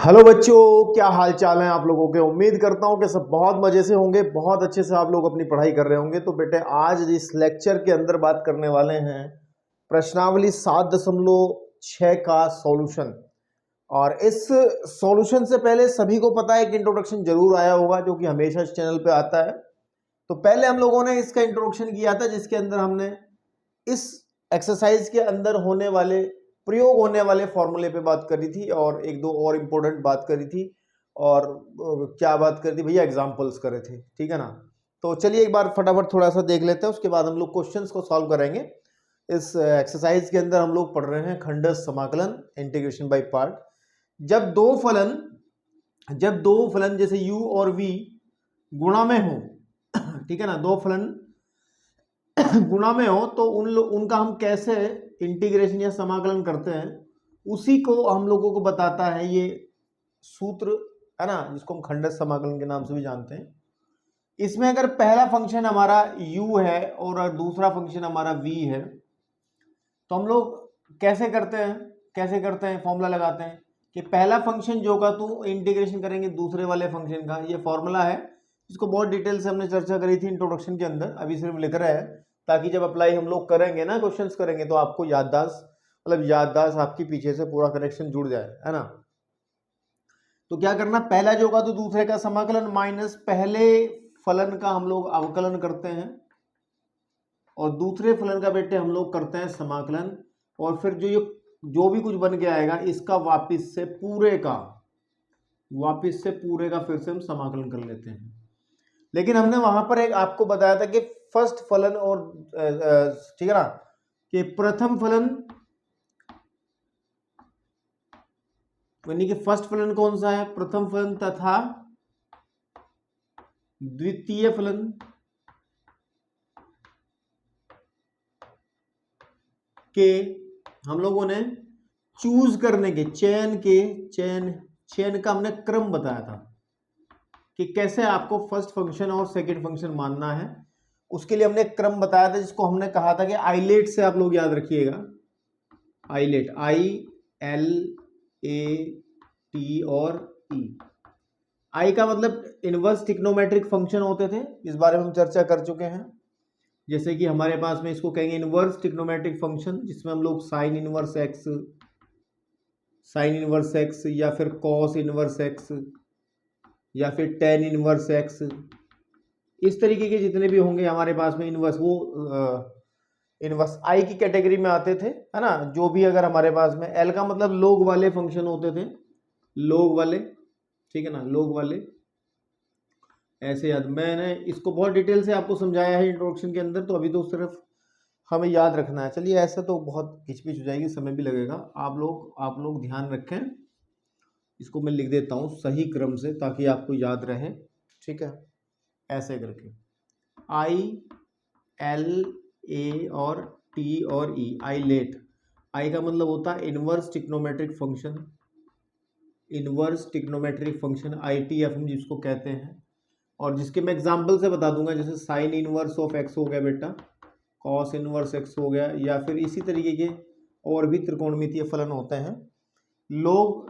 Hello बच्चों, क्या हाल चाल है आप लोगों के। उम्मीद करता हूं कि सब बहुत मजे से होंगे, बहुत अच्छे से आप लोग अपनी पढ़ाई कर रहे होंगे। तो बेटे आज इस लेक्चर के अंदर बात करने वाले हैं प्रश्नावली 7.6 का सॉल्यूशन। और इस सॉल्यूशन से पहले सभी को पता है कि इंट्रोडक्शन जरूर आया होगा, जो कि हमेशा इस चैनल पे आता है। तो पहले हम लोगों ने इसका इंट्रोडक्शन किया था, जिसके अंदर हमने इस एक्सरसाइज के अंदर होने वाले प्रयोग होने वाले फॉर्मूले पे बात करी थी और एक दो और इम्पोर्टेंट बात करी थी। और क्या बात करी थी भैया, एग्जांपल्स करे थे, ठीक है ना। तो चलिए एक बार फटाफट थोड़ा सा देख लेते हैं, उसके बाद हम लोग क्वेश्चंस को सॉल्व करेंगे। इस एक्सरसाइज के अंदर हम लोग पढ़ रहे हैं खंडस समाकलन, इंटीग्रेशन बाय पार्ट। जब दो फलन जैसे u और v गुणा में हो, ठीक है ना, दो फलन गुणा में हो तो उनका हम कैसे इंटीग्रेशन या समाकलन करते हैं, उसी को हम लोगों को बताता है ये सूत्र, है ना, जिसको हम खंडस समाकलन के नाम से भी जानते हैं। इसमें अगर पहला फंक्शन हमारा u है और दूसरा फंक्शन हमारा v है, तो हम लोग कैसे करते हैं फॉर्मूला लगाते हैं कि पहला फंक्शन जो का तो इंटीग्रेशन करेंगे दूसरे वाले फंक्शन का। ये फॉर्मूला है, इसको बहुत डिटेल से हमने चर्चा करी थी इंट्रोडक्शन के अंदर, अभी सिर्फ लिख रहे हैं ताकि जब अप्लाई हम लोग करेंगे ना, क्वेश्चंस करेंगे, तो आपको याददाश्त आपकी पीछे से पूरा कनेक्शन जुड़ जाए, है ना। तो क्या करना, पहला जो का तो दूसरे का समाकलन माइनस पहले फलन का हम लोग अवकलन करते हैं और दूसरे फलन का बेटे हम लोग करते हैं समाकलन। और फिर जो भी कुछ बन के आएगा इसका वापिस से पूरे का फिर से हम समाकलन कर लेते हैं। लेकिन हमने वहां पर एक आपको बताया था कि फर्स्ट फलन और ठीक है ना, कि प्रथम फलन यानी कि फर्स्ट फलन कौन सा है, प्रथम फलन तथा द्वितीय फलन के हम लोगों ने चूज करने के चयन का हमने क्रम बताया था कि कैसे आपको फर्स्ट फंक्शन और सेकंड फंक्शन मानना है। उसके लिए हमने क्रम बताया था, जिसको हमने कहा था कि आइलेट से आप लोग याद रखिएगा। आइलेट, ILAT और E। आई का मतलब इनवर्स ट्रिग्नोमेट्रिक फंक्शन होते थे, इस बारे में हम चर्चा कर चुके हैं। जैसे कि हमारे पास में इसको कहेंगे इनवर्स ट्रिग्नोमेट्रिक फंक्शन, जिसमें हम लोग साइन इनवर्स एक्स या फिर कॉस इनवर्स एक्स या फिर टेन इनवर्स एक्स, इस तरीके के जितने भी होंगे हमारे पास में इनवर्स, वो इनवर्स आई की कैटेगरी में आते थे, है ना। जो भी अगर हमारे पास में एल का मतलब लोग वाले फंक्शन होते थे, लोग वाले, ठीक है ना, लोग वाले, ऐसे याद। मैंने इसको बहुत डिटेल से आपको समझाया है इंट्रोडक्शन के अंदर, तो अभी तो सिर्फ हमें याद रखना है। चलिए, ऐसा तो बहुत हिचपिच हो जाएगी, समय भी लगेगा। आप लोग ध्यान रखें, इसको मैं लिख देता हूँ सही क्रम से ताकि आपको याद रहे, ठीक है। ऐसे करके ILA और T और E, आइलेट। आई का मतलब होता है इनवर्स ट्रिग्नोमेट्रिक फंक्शन, ITF हम जिसको कहते हैं, और जिसके मैं एग्जांपल से बता दूंगा। जैसे साइन इनवर्स ऑफ एक्स हो गया बेटा, कॉस इनवर्स एक्स हो गया, या फिर इसी तरीके के और भी त्रिकोणमितीय फलन होते हैं। लोग,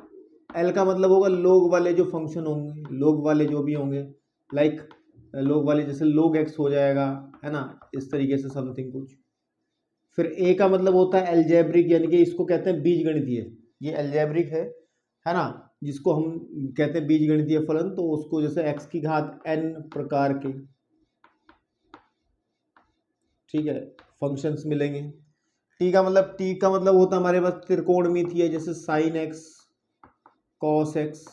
एल का मतलब होगा लोग वाले जो फंक्शन होंगे, लोग वाले जो भी होंगे, लाइक लोग वाले जैसे लोग एक्स हो जाएगा, है ना, इस तरीके से समथिंग कुछ। फिर ए का मतलब होता है एल्जेब्रिक, यानी कि इसको कहते हैं बीजगणितीय, ये एल्जेब्रिक है ना, जिसको हम कहते हैं बीजगणितीय फलन। तो उसको जैसे x की घात n प्रकार के, ठीक है, फंक्शंस मिलेंगे। टी का मतलब होता है हमारे पास त्रिकोणमितीय, जैसे sine x, cos x,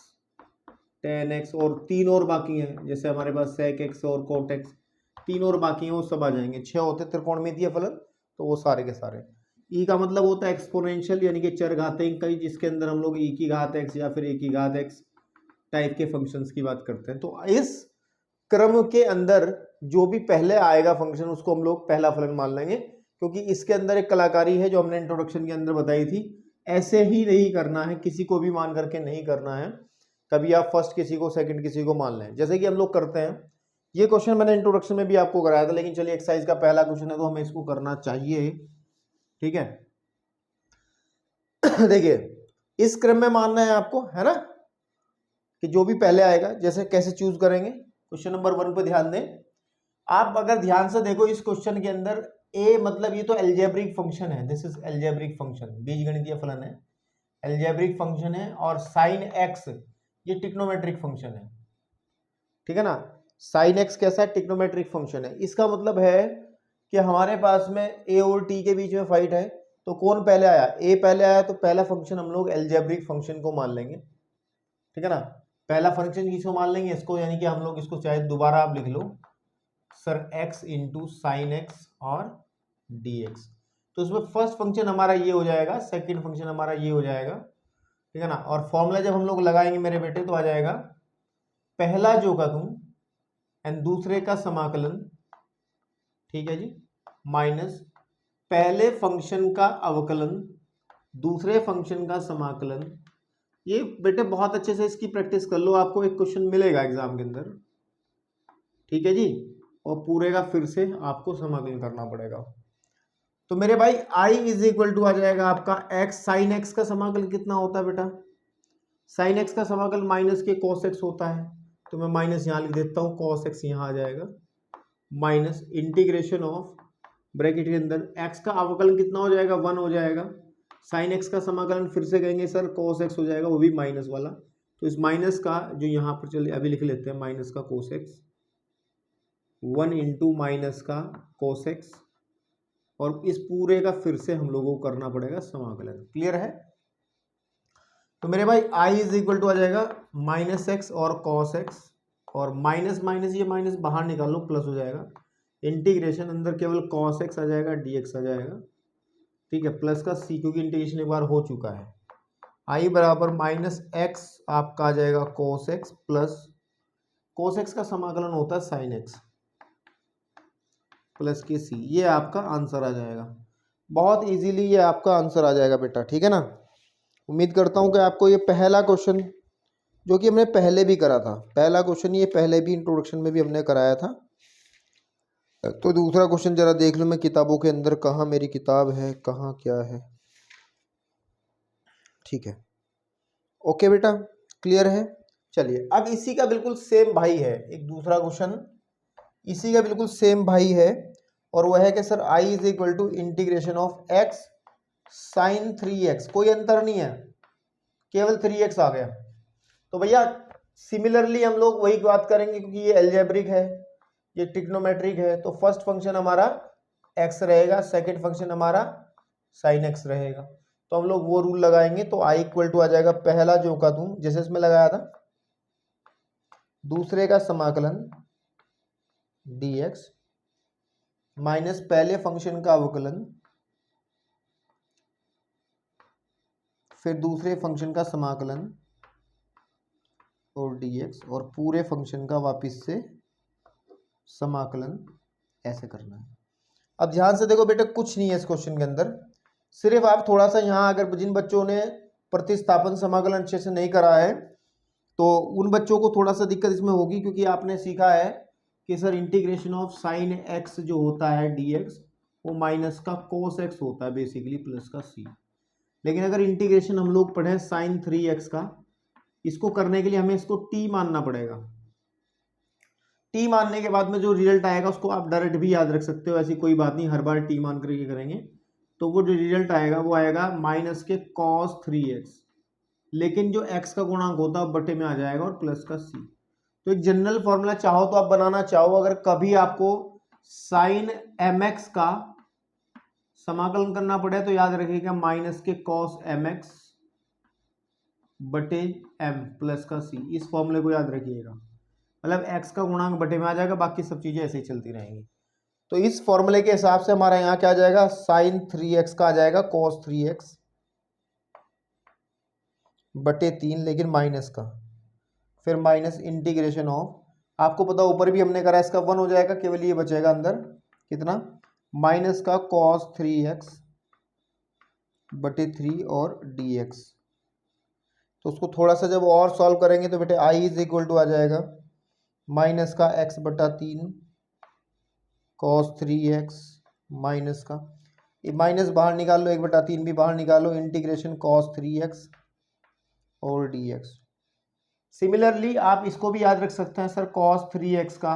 ten x, और तीन और बाकी हैं, जैसे हमारे पास सेक एक्स और कोट एक्स, तीन और बाकी हैं, वो सब आ जाएंगे। 6 होते त्रिकोणमितीय फलन, तो वो सारे के सारे। ई का मतलब होता है एक्सपोनेंशियल, यानी कि चरघातांक, जिसके अंदर हम लोग ई की घात एक्स या फिर ए की घात एक्स टाइप के फंक्शंस की बात करते हैं। तो इस क्रम के अंदर जो भी पहले आएगा फंक्शन, उसको हम लोग पहला फलन मान लेंगे, क्योंकि इसके अंदर एक कलाकारी है जो हमने इंट्रोडक्शन के अंदर बताई थी। ऐसे ही नहीं करना है, किसी को भी मान करके नहीं करना है। कभी आप फर्स्ट किसी को, सेकंड किसी को मान लें, जैसे कि हम लोग करते हैं। ये क्वेश्चन मैंने इंट्रोडक्शन में भी आपको कराया था, लेकिन चलिए एक्सरसाइज का पहला क्वेश्चन है तो हमें इसको करना चाहिए, ठीक है। देखिए, इस क्रम में मानना है आपको, है ना। कि जो भी पहले आएगा, जैसे कैसे चूज करेंगे, क्वेश्चन नंबर 1 पे ध्यान दें। आप अगर ध्यान से देखो इस क्वेश्चन के अंदर ए मतलब ये तो एल्जेब्रिक फंक्शन है, दिस इज एल्जेब्रिक फंक्शन, बीजगणितीय फलन है, एल्जेब्रिक फंक्शन है, और साइन एक्स ये ट्रिग्नोमेट्रिक फंक्शन है, ठीक है ना। साइन एक्स कैसा है, ट्रिग्नोमेट्रिक फंक्शन है। इसका मतलब है कि हमारे पास में ए और टी के बीच में फाइट है, तो कौन पहले आया, ए पहले आया, तो पहला फंक्शन हम लोग एल्जेब्रिक फंक्शन को मान लेंगे, ठीक है ना। पहला फंक्शन किसको मान लेंगे, इसको, यानी कि हम लोग इसको चाहे दोबारा आप लिख लो sir x into sine x और डी एक्स। तो उसमें फर्स्ट फंक्शन हमारा ये हो जाएगा, सेकंड फंक्शन हमारा ये हो जाएगा, ठीक है ना। और फॉर्मूला जब हम लोग लगाएंगे मेरे बेटे तो आ जाएगा पहला जो का तुम एंड दूसरे का समाकलन, ठीक है जी, माइनस पहले फंक्शन का अवकलन दूसरे फंक्शन का समाकलन। ये बेटे बहुत अच्छे से इसकी प्रैक्टिस कर लो, आपको एक क्वेश्चन मिलेगा एग्जाम के अंदर, ठीक है जी, और पूरे का फिर से आपको समाकलन करना पड़ेगा। तो मेरे भाई i इज इक्वल टू आ जाएगा आपका x, साइन x का समाकलन कितना होता है बेटा, साइन x का समाकलन माइनस के cos x होता है, तो मैं माइनस यहाँ लिख देता हूँ, cos x यहाँ आ जाएगा, माइनस इंटीग्रेशन ऑफ ब्रैकेट के अंदर x का अवकलन कितना हो जाएगा, 1 हो जाएगा, साइन x का समाकलन फिर से कहेंगे सर cos x हो जाएगा, वो भी माइनस वाला, तो इस माइनस का जो यहाँ पर चलिए अभी लिख लेते हैं, माइनस का cos x, 1 इंटू माइनस का cos x, और इस पूरे का फिर से हम लोगों को करना पड़ेगा समाकलन। क्लियर है। तो मेरे भाई i इज इक्वल टू आ जाएगा माइनस एक्स और cos x, और माइनस माइनस ये माइनस बाहर निकालो प्लस हो जाएगा, इंटीग्रेशन अंदर केवल cos x आ जाएगा, dx आ जाएगा, ठीक है, प्लस का c, क्योंकि इंटीग्रेशन एक बार हो चुका है। i बराबर माइनस एक्स आपका आ जाएगा cos x plus cos x का समाकलन होता है sin x प्लस के c, ये आपका आंसर आ जाएगा। बहुत इजीली ये आपका आंसर आ जाएगा बेटा, ठीक है ना। उम्मीद करता हूँ कि आपको ये पहला क्वेश्चन जो कि हमने पहले भी करा था, पहला क्वेश्चन ये पहले भी इंट्रोडक्शन में भी हमने कराया था। तो दूसरा क्वेश्चन जरा देख लो मैं किताबों के अंदर, कहाँ मेरी किताब है, कहाँ क्या है, ठीक है, ओके बेटा, क्लियर है। चलिए अब इसी का बिल्कुल सेम भाई है एक दूसरा क्वेश्चन, इसी का बिल्कुल सेम भाई है, और वह है कि sir i is equal to integration of x sine 3x, कोई अंतर नहीं है, केवल 3x आ गया। तो भैया सिमिलरली हम लोग वही बात करेंगे, क्योंकि ये एल्जेब्रिक है, ये ट्रिग्नोमेट्रिक है, तो फर्स्ट फंक्शन हमारा x रहेगा, सेकंड फंक्शन हमारा साइन x रहेगा, तो हम लोग वो रूल लगाएंगे। तो i इक्वल टू आ जाएगा पहला जो का तुम जैसे इसमें लगाया था, दूसरे का समाकलन dx माइनस पहले फंक्शन का अवकलन फिर दूसरे फंक्शन का समाकलन और dx, और पूरे फंक्शन का वापस से समाकलन, ऐसे करना है। अब ध्यान से देखो बेटा, कुछ नहीं है इस क्वेश्चन के अंदर, सिर्फ आप थोड़ा सा यहाँ, अगर जिन बच्चों ने प्रतिस्थापन समाकलन अच्छे से नहीं करा है तो उन बच्चों को थोड़ा सा दिक्कत इसमें होगी, क्योंकि आपने सीखा है कि sir integration of sine x जो होता है dx वो माइनस का cos x होता है बेसिकली, प्लस का c। लेकिन अगर इंटीग्रेशन हम लोग पढ़े साइन 3x का, इसको करने के लिए हमें इसको t मानना पड़ेगा, t मानने के बाद में जो रिजल्ट आएगा उसको आप डायरेक्ट भी याद रख सकते हो, ऐसी कोई बात नहीं, हर बार t मान करके करेंगे तो वो जो रिजल्ट आएगा वो आएगा माइनस के cos 3x, लेकिन जो x का गुणांक होता है बटे में आ जाएगा और प्लस का c। तो एक जनरल फॉर्मूला चाहो तो आप बनाना चाहो, अगर कभी आपको साइन mx का समाकलन करना पड़े तो याद रखिएगा माइनस के cos mx बटे m प्लस का c, इस फॉर्मूले को याद रखिएगा, मतलब x का गुणांक बटे में आ जाएगा, बाकी सब चीजें ऐसे ही चलती रहेंगी। तो इस फॉर्मूले के हिसाब से हमारा यहाँ क्या आ जाएगा, साइन 3x का आ जाएगा cos 3x बटे 3, लेकिन माइनस का, फिर माइनस इंटीग्रेशन ऑफ, आपको पता ऊपर भी हमने करा, इसका 1 हो जाएगा, केवल ये बचेगा अंदर कितना, माइनस का cos 3x बटे 3 और dx। तो उसको थोड़ा सा जब और सॉल्व करेंगे तो बेटे i इज इक्वल टू आ जाएगा माइनस का x बटा 3 cos 3x माइनस का, ये माइनस बाहर निकाल लो, 1 बटा 3 भी बाहर निकालो, इंटीग्रेशन cos 3x और dx। सिमिलरली आप इसको भी याद रख सकते हैं सर, cos 3x का,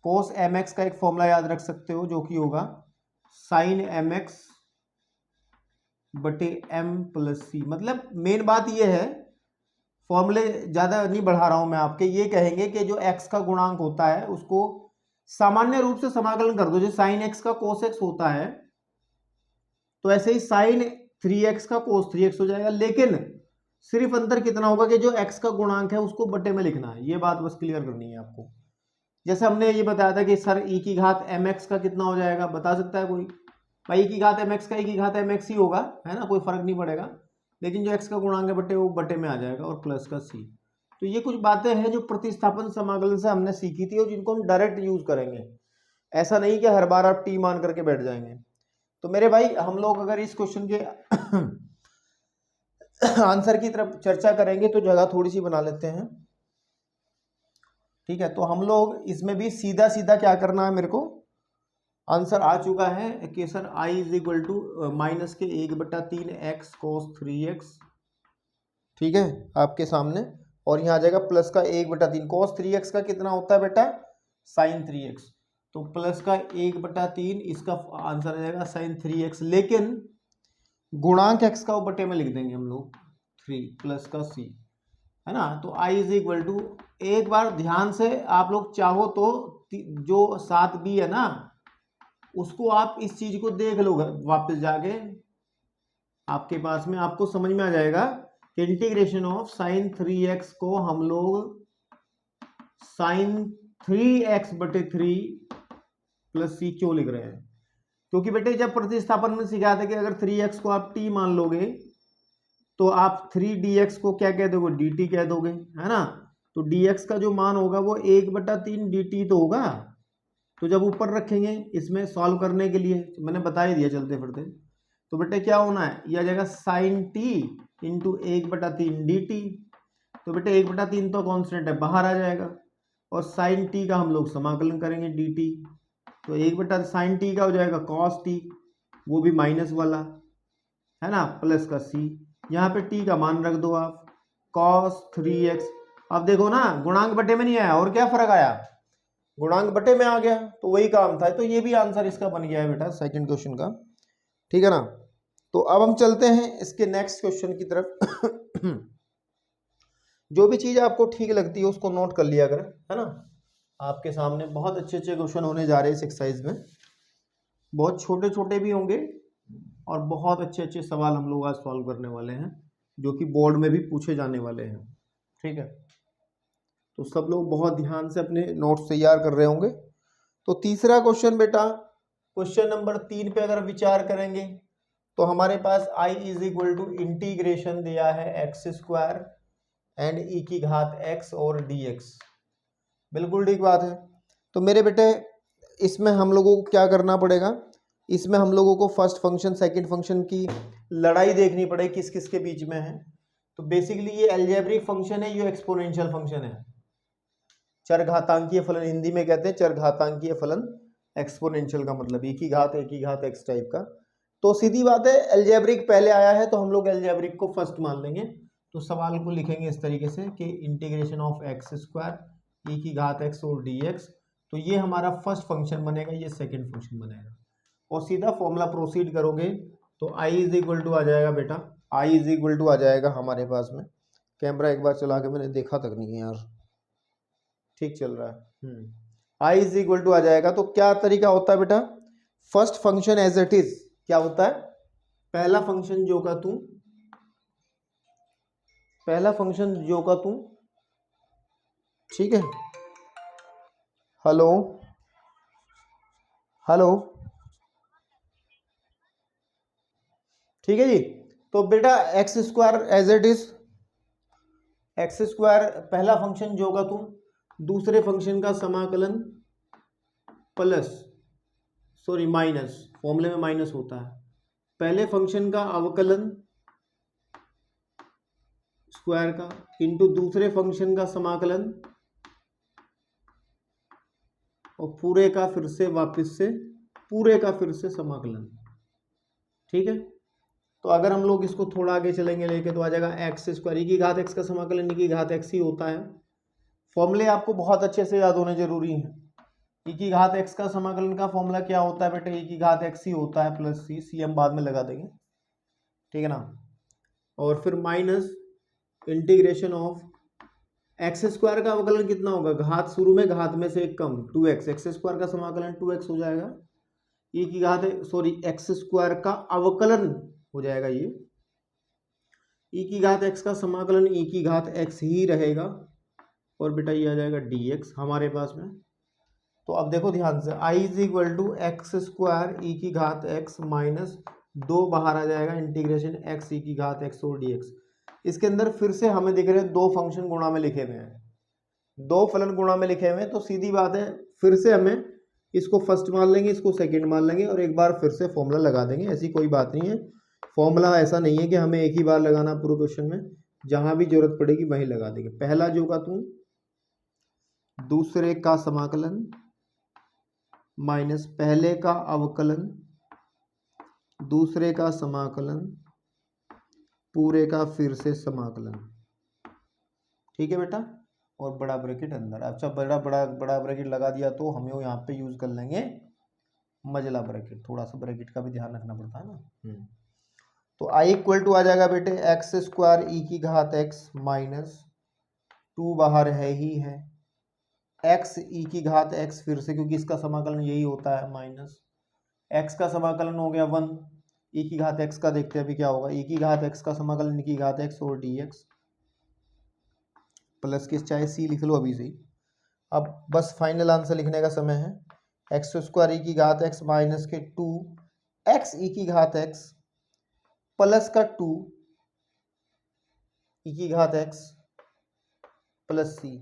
cos mx का एक फॉर्मूला याद रख सकते हो जो कि होगा sin mx बटे m प्लस सी। मतलब मेन बात ये है, फॉर्मूले ज़्यादा नहीं बढ़ा रहा हूं मैं आपके, ये कहेंगे कि जो x का गुणांक होता है उसको सामान्य रूप से समाकलन कर दो। जो sin x का cos x होता है तो ऐसे ही sin 3x का cos 3x हो जाएगा, लेकिन सिर्फ अंतर कितना होगा कि जो x का गुणांक है उसको बटे में लिखना है। ये बात बस क्लियर करनी है आपको। जैसे हमने ये बताया था कि सर e की घात mx का कितना हो जाएगा, बता सकता है कोई? भाई e की घात mx का e की घात mx ही होगा, है ना, कोई फर्क नहीं पड़ेगा, लेकिन जो x का गुणांक है बटे वो बटे में आ जाएगा, और प्लस का c। तो ये कुछ बातें हैं जो प्रतिस्थापन समाकलन से हमने सीखी थी और जिनको हम डायरेक्ट यूज करेंगे। ऐसा नहीं कि हर बार आप टी मान करके बैठ जाएंगे। तो मेरे भाई हम लोग अगर इस क्वेश्चन के आंसर की तरफ चर्चा करेंगे तो जगह थोड़ी सी बना लेते हैं, ठीक है। तो हम लोग इसमें भी सीधा सीधा क्या करना है, मेरे को आंसर आ चुका है कि sir i is equal to minus के 1/3 x cos 3x, ठीक है, आपके सामने। और यहाँ आ जाएगा प्लस का 1/3 cos 3x का कितना होता है बेटा, sin 3x, तो प्लस का 1/3 इसका आंसर आ जाएगा sin 3x, लेकिन गुणांक x का बटे में लिख देंगे हम लोग 3 प्लस का c, है ना। तो i इज इक्वल टू, एक बार ध्यान से आप लोग चाहो तो जो 7b है ना उसको आप इस चीज को देख लो वापस जाके, आपके पास में आपको समझ में आ जाएगा कि इंटीग्रेशन ऑफ sin 3x को हम लोग sin 3x बटे 3 प्लस c क्यों लिख रहे हैं, क्योंकि बेटे जब प्रतिस्थापन में सिखाया था कि अगर 3x को आप t मान लोगे तो आप 3dx को क्या कह दोगे, dt कह दोगे, है ना। तो dx का जो मान होगा वो 1/3 dt तो होगा। तो जब ऊपर रखेंगे इसमें सॉल्व करने के लिए, मैंने बता ही दिया चलते फिरते, तो बेटे क्या होना है, यह आ जाएगा sin t इंटू 1/3 dt। तो बेटे 1/3 तो कॉन्स्टेंट है, बाहर आ जाएगा, और sin t का हम लोग समाकलन करेंगे dt। तो 1/sin t का हो जाएगा cos t, वो भी माइनस वाला, है ना, प्लस का c। यहाँ पे t का मान रख दो आप, cos 3x। अब देखो ना गुणांक बटे में नहीं आया, और क्या फर्क आया, गुणांक बटे में आ गया, तो वही काम था। तो ये भी आंसर इसका बन गया है बेटा सेकंड क्वेश्चन का, ठीक है ना। तो अब हम चलते हैं इसके नेक्स्ट क्वेश्चन की तरफ। जो भी चीज आपको ठीक लगती है उसको नोट कर लिया करें, है ना। आपके सामने बहुत अच्छे अच्छे क्वेश्चन होने जा रहे हैं इस एक्सरसाइज में, बहुत छोटे छोटे भी होंगे और बहुत अच्छे अच्छे सवाल हम लोग आज सॉल्व करने वाले हैं जो कि बोर्ड में भी पूछे जाने वाले हैं, ठीक है। तो सब लोग बहुत ध्यान से अपने नोट्स तैयार कर रहे होंगे। तो तीसरा क्वेश्चन बेटा, क्वेश्चन नंबर 3 पे अगर विचार करेंगे तो हमारे पास i is equal to integration दिया है x² एंड e की घात x और dx। बिल्कुल ठीक बात है। तो मेरे बेटे इसमें हम लोगों को क्या करना पड़ेगा, इसमें हम लोगों को फर्स्ट फंक्शन सेकंड फंक्शन की लड़ाई देखनी पड़ेगी किस किस के बीच में है। तो बेसिकली ये अलजेब्रिक फंक्शन है, ये एक्सपोनेंशियल फंक्शन है, चरघातांकीय फलन हिंदी में कहते हैं, चरघातांकीय फलन, एक्सपोनेंशियल का मतलब e की घात x टाइप का। तो सीधी बात है अलजेब्रिक पहले आया है तो हम लोग अलजेब्रिक को फर्स्ट मान लेंगे। तो सवाल को लिखेंगे इस तरीके से कि इंटीग्रेशन ऑफ x² e की घात x और dx, तो ये हमारा फर्स्ट फंक्शन बनेगा, ये सेकंड फंक्शन बनेगा, और सीधा फॉर्मूला प्रोसीड करोगे तो i इज इक्वल टू आ जाएगा बेटा, i इज इक्वल टू आ जाएगा हमारे पास में, कैमरा एक बार चला के मैंने देखा तक नहीं है यार, ठीक चल रहा है। i इज इक्वल टू आ जाएगा। तो क्या तरीका होता है बेटा, first function as it is क्या होता है, पहला फंक्शन जो का तू, पहला फंक्शन जो का तू, ठीक है। हेलो हेलो, ठीक है जी। तो बेटा x² as it is, x² पहला फंक्शन जो का तू, दूसरे फंक्शन का समाकलन प्लस, सॉरी माइनस, फॉर्मूले में माइनस होता है, पहले फंक्शन का अवकलन स्क्वायर का इंटू दूसरे फंक्शन का समाकलन और पूरे का फिर से वापस से पूरे का फिर से समाकलन, ठीक है। तो अगर हम लोग इसको थोड़ा आगे चलेंगे लेके तो आ जाएगा एक्स स्क्वायर, ई की घात एक्स का समाकलन ई की घात एक्स ही होता है। फॉर्मूले आपको बहुत अच्छे से याद होने जरूरी हैं। ई की घात एक्स का समाकलन का फॉर्मूला क्या होता है बेटे, ई की घात एक्स ही होता है प्लस सी, सी हम बाद में लगा देंगे, ठीक है ना। और फिर minus integration of x square का अवकलन कितना होगा, घात शुरू में घात में से एक कम 2x, एक्स स्क्वायर का समाकलन 2x हो जाएगा। ई की घात एक्स स्क्वायर का अवकलन हो जाएगा ये, ई की घात एक्स का समाकलन ई की घात एक्स ही रहेगा, और बेटा ये आ जाएगा dx हमारे पास में। तो अब देखो ध्यान से, i is equal to x square e की घात x माइनस 2 बाहर आ जाएगा इंटीग्रेशन x ई की घात x और dx। इसके अंदर फिर से हमें दिख रहे हैं दो फंक्शन गुणा में लिखे हुए हैं, दो फलन गुणा में लिखे हुए हैं, तो सीधी बात है फिर से हमें इसको फर्स्ट मान लेंगे, इसको सेकंड मान लेंगे, और एक बार फिर से फॉर्मूला लगा देंगे। ऐसी कोई बात नहीं है, फॉर्मूला ऐसा नहीं है कि हमें एक ही बार लगाना पूरे क्वेश्चन में, जहां भी जरूरत पड़ेगी वहीं लगा देंगे। पहला जो का तू दूसरे का समाकलन माइनस पहले का अवकलन दूसरे का समाकलन पूरे का फिर से समाकलन, ठीक है बेटा, और बड़ा ब्रैकेट अंदर। अच्छा बड़ा ब्रैकेट लगा दिया तो हमें वो यहाँ पे यूज कर लेंगे मजला ब्रैकेट, थोड़ा सा ब्रैकेट का भी ध्यान रखना पड़ता है ना। तो आई इक्वल टू आ जाएगा बेटे एक्स स्क्वायर ई की घात एक्स माइनस 2 बाहर है ही है, एक्स ई की घात एक्स फिर से क्योंकि इसका समाकलन यही होता है, माइनस एक्स का समाकलन हो गया 1, ई की घात एक्स का देखते हैं अभी क्या होगा, ई की घात एक्स का समाकलन ई की घात एक्स और dx प्लस के चाहे सी लिख लो अभी से ही। अब बस फाइनल आंसर लिखने का समय है, एक्स स्क्वायर ई की घात एक्स माइनस के 2 एक्स ई की घात एक्स प्लस का 2 ई की घात एक्स प्लस सी।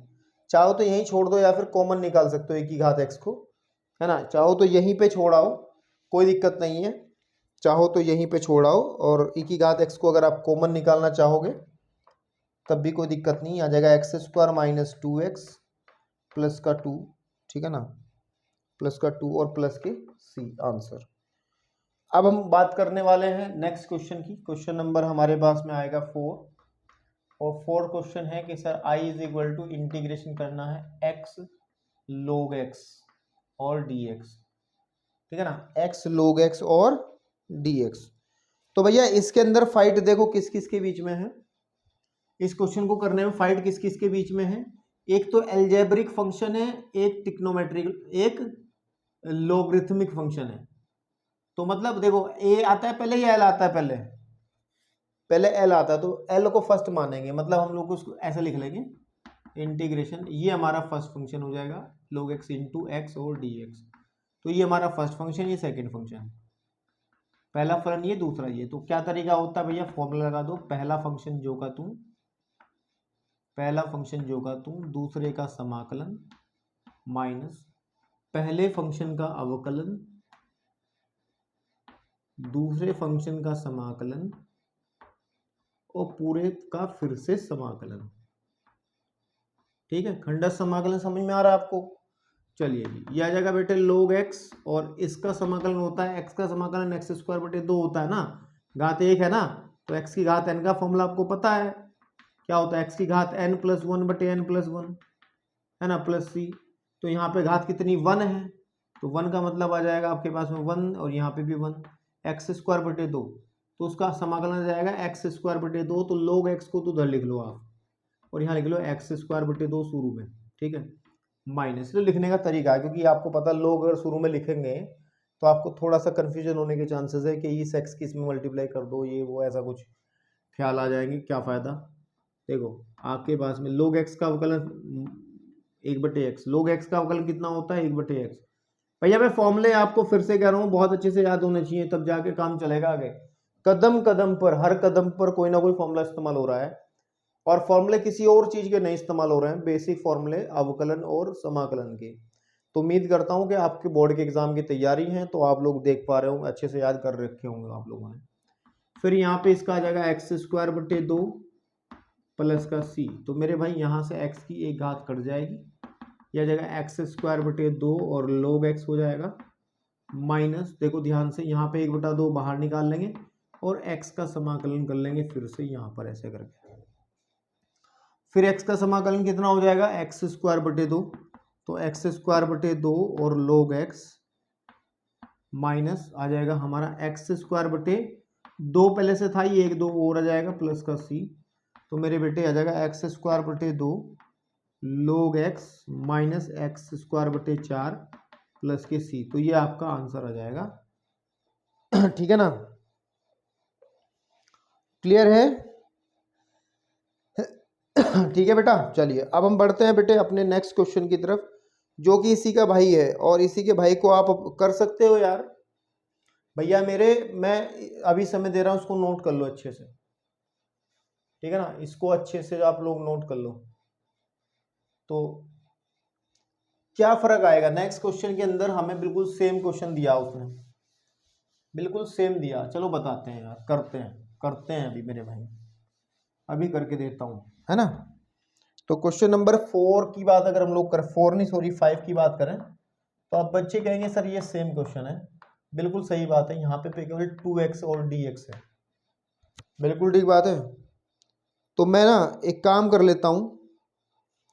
चाहो तो यहीं छोड़ दो या फिर कॉमन निकाल सकते हो ई की घात एक्स को, है ना, चाहो तो यहीं पे छोड़ाओ कोई दिक्कत नहीं है, चाहो तो यहीं पे छोड़ाओ, और ई की घात एक्स को अगर आप कॉमन निकालना चाहोगे तब भी कोई दिक्कत नहीं, आ जाएगा x square minus 2x plus का 2, ठीक है ना, प्लस का 2 और प्लस के सी आंसर। अब हम बात करने वाले हैं नेक्स्ट क्वेश्चन की। क्वेश्चन नंबर हमारे पास में आएगा 4, और 4 क्वेश्चन है कि sir i is equal to integration करना है x log x और dx, ठीक है ना, x log x और dx। तो भैया इसके अंदर फाइट देखो किस किस के बीच में है, इस क्वेश्चन को करने में फाइट किस किस के बीच में है, एक तो एल्जेब्रिक फंक्शन है, एक ट्रिग्नोमेट्रिक, एक लॉगरिथमिक फंक्शन है। तो मतलब देखो a आता है पहले या l आता है पहले l आता है, तो l को फर्स्ट मानेंगे, मतलब हम लोग उसको ऐसा लिख लेंगे इंटीग्रेशन, ये हमारा फर्स्ट फंक्शन हो जाएगा log x इंटू एक्स और dx। तो ये हमारा फर्स्ट फंक्शन, ये सेकंड फंक्शन, पहला फलन ये दूसरा ये। तो क्या तरीका होता है भैया, फॉर्मूला लगा दो, पहला फंक्शन जो का तुम दूसरे का समाकलन माइनस पहले फंक्शन का अवकलन दूसरे फंक्शन का समाकलन और पूरे का फिर से समाकलन, ठीक है। खंडस समाकलन समझ में आ रहा है आपको। चलिए जी, ये आ जाएगा बेटे log x, और इसका समाकलन होता है, x का समाकलन एक्स स्क्वायर बटे 2 होता है ना, घात 1 है ना, तो x की घात n का फॉर्मूला आपको पता है क्या होता है, x की घात n प्लस 1 बटे n प्लस 1, है ना, प्लस सी। तो यहाँ पे घात कितनी 1 है, तो 1 का मतलब आ जाएगा आपके पास में 1, और यहाँ पे भी 1, एक्स स्क्वायर बटे 2, तो उसका समाकलन आ जाएगा एक्स स्क्वायर बटे 2। तो log x को तो उधर लिख लो आप, और यहाँ लिख लो एक्स स्क्वायर बटे 2 शुरू में, ठीक है, माइनस। तो लिखने का तरीका है, क्योंकि आपको पता लोग अगर शुरू में लिखेंगे तो आपको थोड़ा सा कंफ्यूजन होने के चांसेस है कि इस एक्स की इसमें मल्टीप्लाई कर दो, ये वो ऐसा कुछ ख्याल आ जाएंगे, क्या फ़ायदा। देखो आपके पास में log x का अवकलन 1/x, log x का अवकलन कितना होता है 1/x। भैया मैं फॉर्मूले आपको फिर से कह रहा हूँ, बहुत अच्छे से याद होने चाहिए, तब जाके काम चलेगा आगे। कदम कदम पर, हर कदम पर कोई ना कोई फॉर्मूला इस्तेमाल हो रहा है, और फॉर्मूले किसी और चीज के नहीं इस्तेमाल हो रहे हैं, बेसिक फॉर्मूले अवकलन और समाकलन के। तो उम्मीद करता हूं कि आपके बोर्ड के एग्जाम की तैयारी है, तो आप लोग देख पा रहे होंगे, अच्छे से याद कर रखे होंगे आप लोगों ने। फिर यहाँ पे इसका आ जाएगा एक्स स्क्वायर बटे 2 प्लस का सी। तो मेरे भाई यहाँ से एक्स की एक घात कट जाएगी, यह जाएगा एक्स स्क्वायर बटे 2 और log x हो जाएगा माइनस, देखो ध्यान से यहाँ पे 1/2 बाहर निकाल लेंगे, और x का समाकलन कर लेंगे फिर से यहाँ पर ऐसे करके। फिर x का समाकलन कितना हो जाएगा, एक्स स्क्वायर बटे 2, तो एक्स स्क्वायर बटे 2 और log x माइनस आ जाएगा हमारा एक्स स्क्वायर बटे 2 पहले से था, ये 1 2 और आ जाएगा प्लस का c, तो मेरे बेटे आ जाएगा एक्स स्क्वायर बटे 2 log x minus x square बटे 4 प्लस के c, तो ये आपका आंसर आ जाएगा। ठीक है ना, क्लियर है? ठीक है बेटा, चलिए अब हम बढ़ते हैं बेटे अपने नेक्स्ट क्वेश्चन की तरफ, जो कि इसी का भाई है, और इसी के भाई को आप कर सकते हो यार भैया मेरे, मैं अभी समय दे रहा हूं, उसको नोट कर लो अच्छे से, ठीक है ना, इसको अच्छे से आप लोग नोट कर लो। तो क्या फर्क आएगा, नेक्स्ट क्वेश्चन के अंदर हमें बिल्कुल सेम क्वेश्चन दिया, उसने बिल्कुल सेम दिया, चलो बताते हैं यार, करते हैं अभी मेरे भाई, अभी करके देता हूं, है ना। तो क्वेश्चन नंबर 4 की बात अगर हम लोग करें, 4 नहीं सॉरी 5 की बात करें, तो आप बच्चे कहेंगे सर ये सेम क्वेश्चन है, बिल्कुल सही बात है, यहाँ पे केवल 2x और dx है, बिल्कुल ठीक बात है। तो मैं ना एक काम कर लेता हूँ,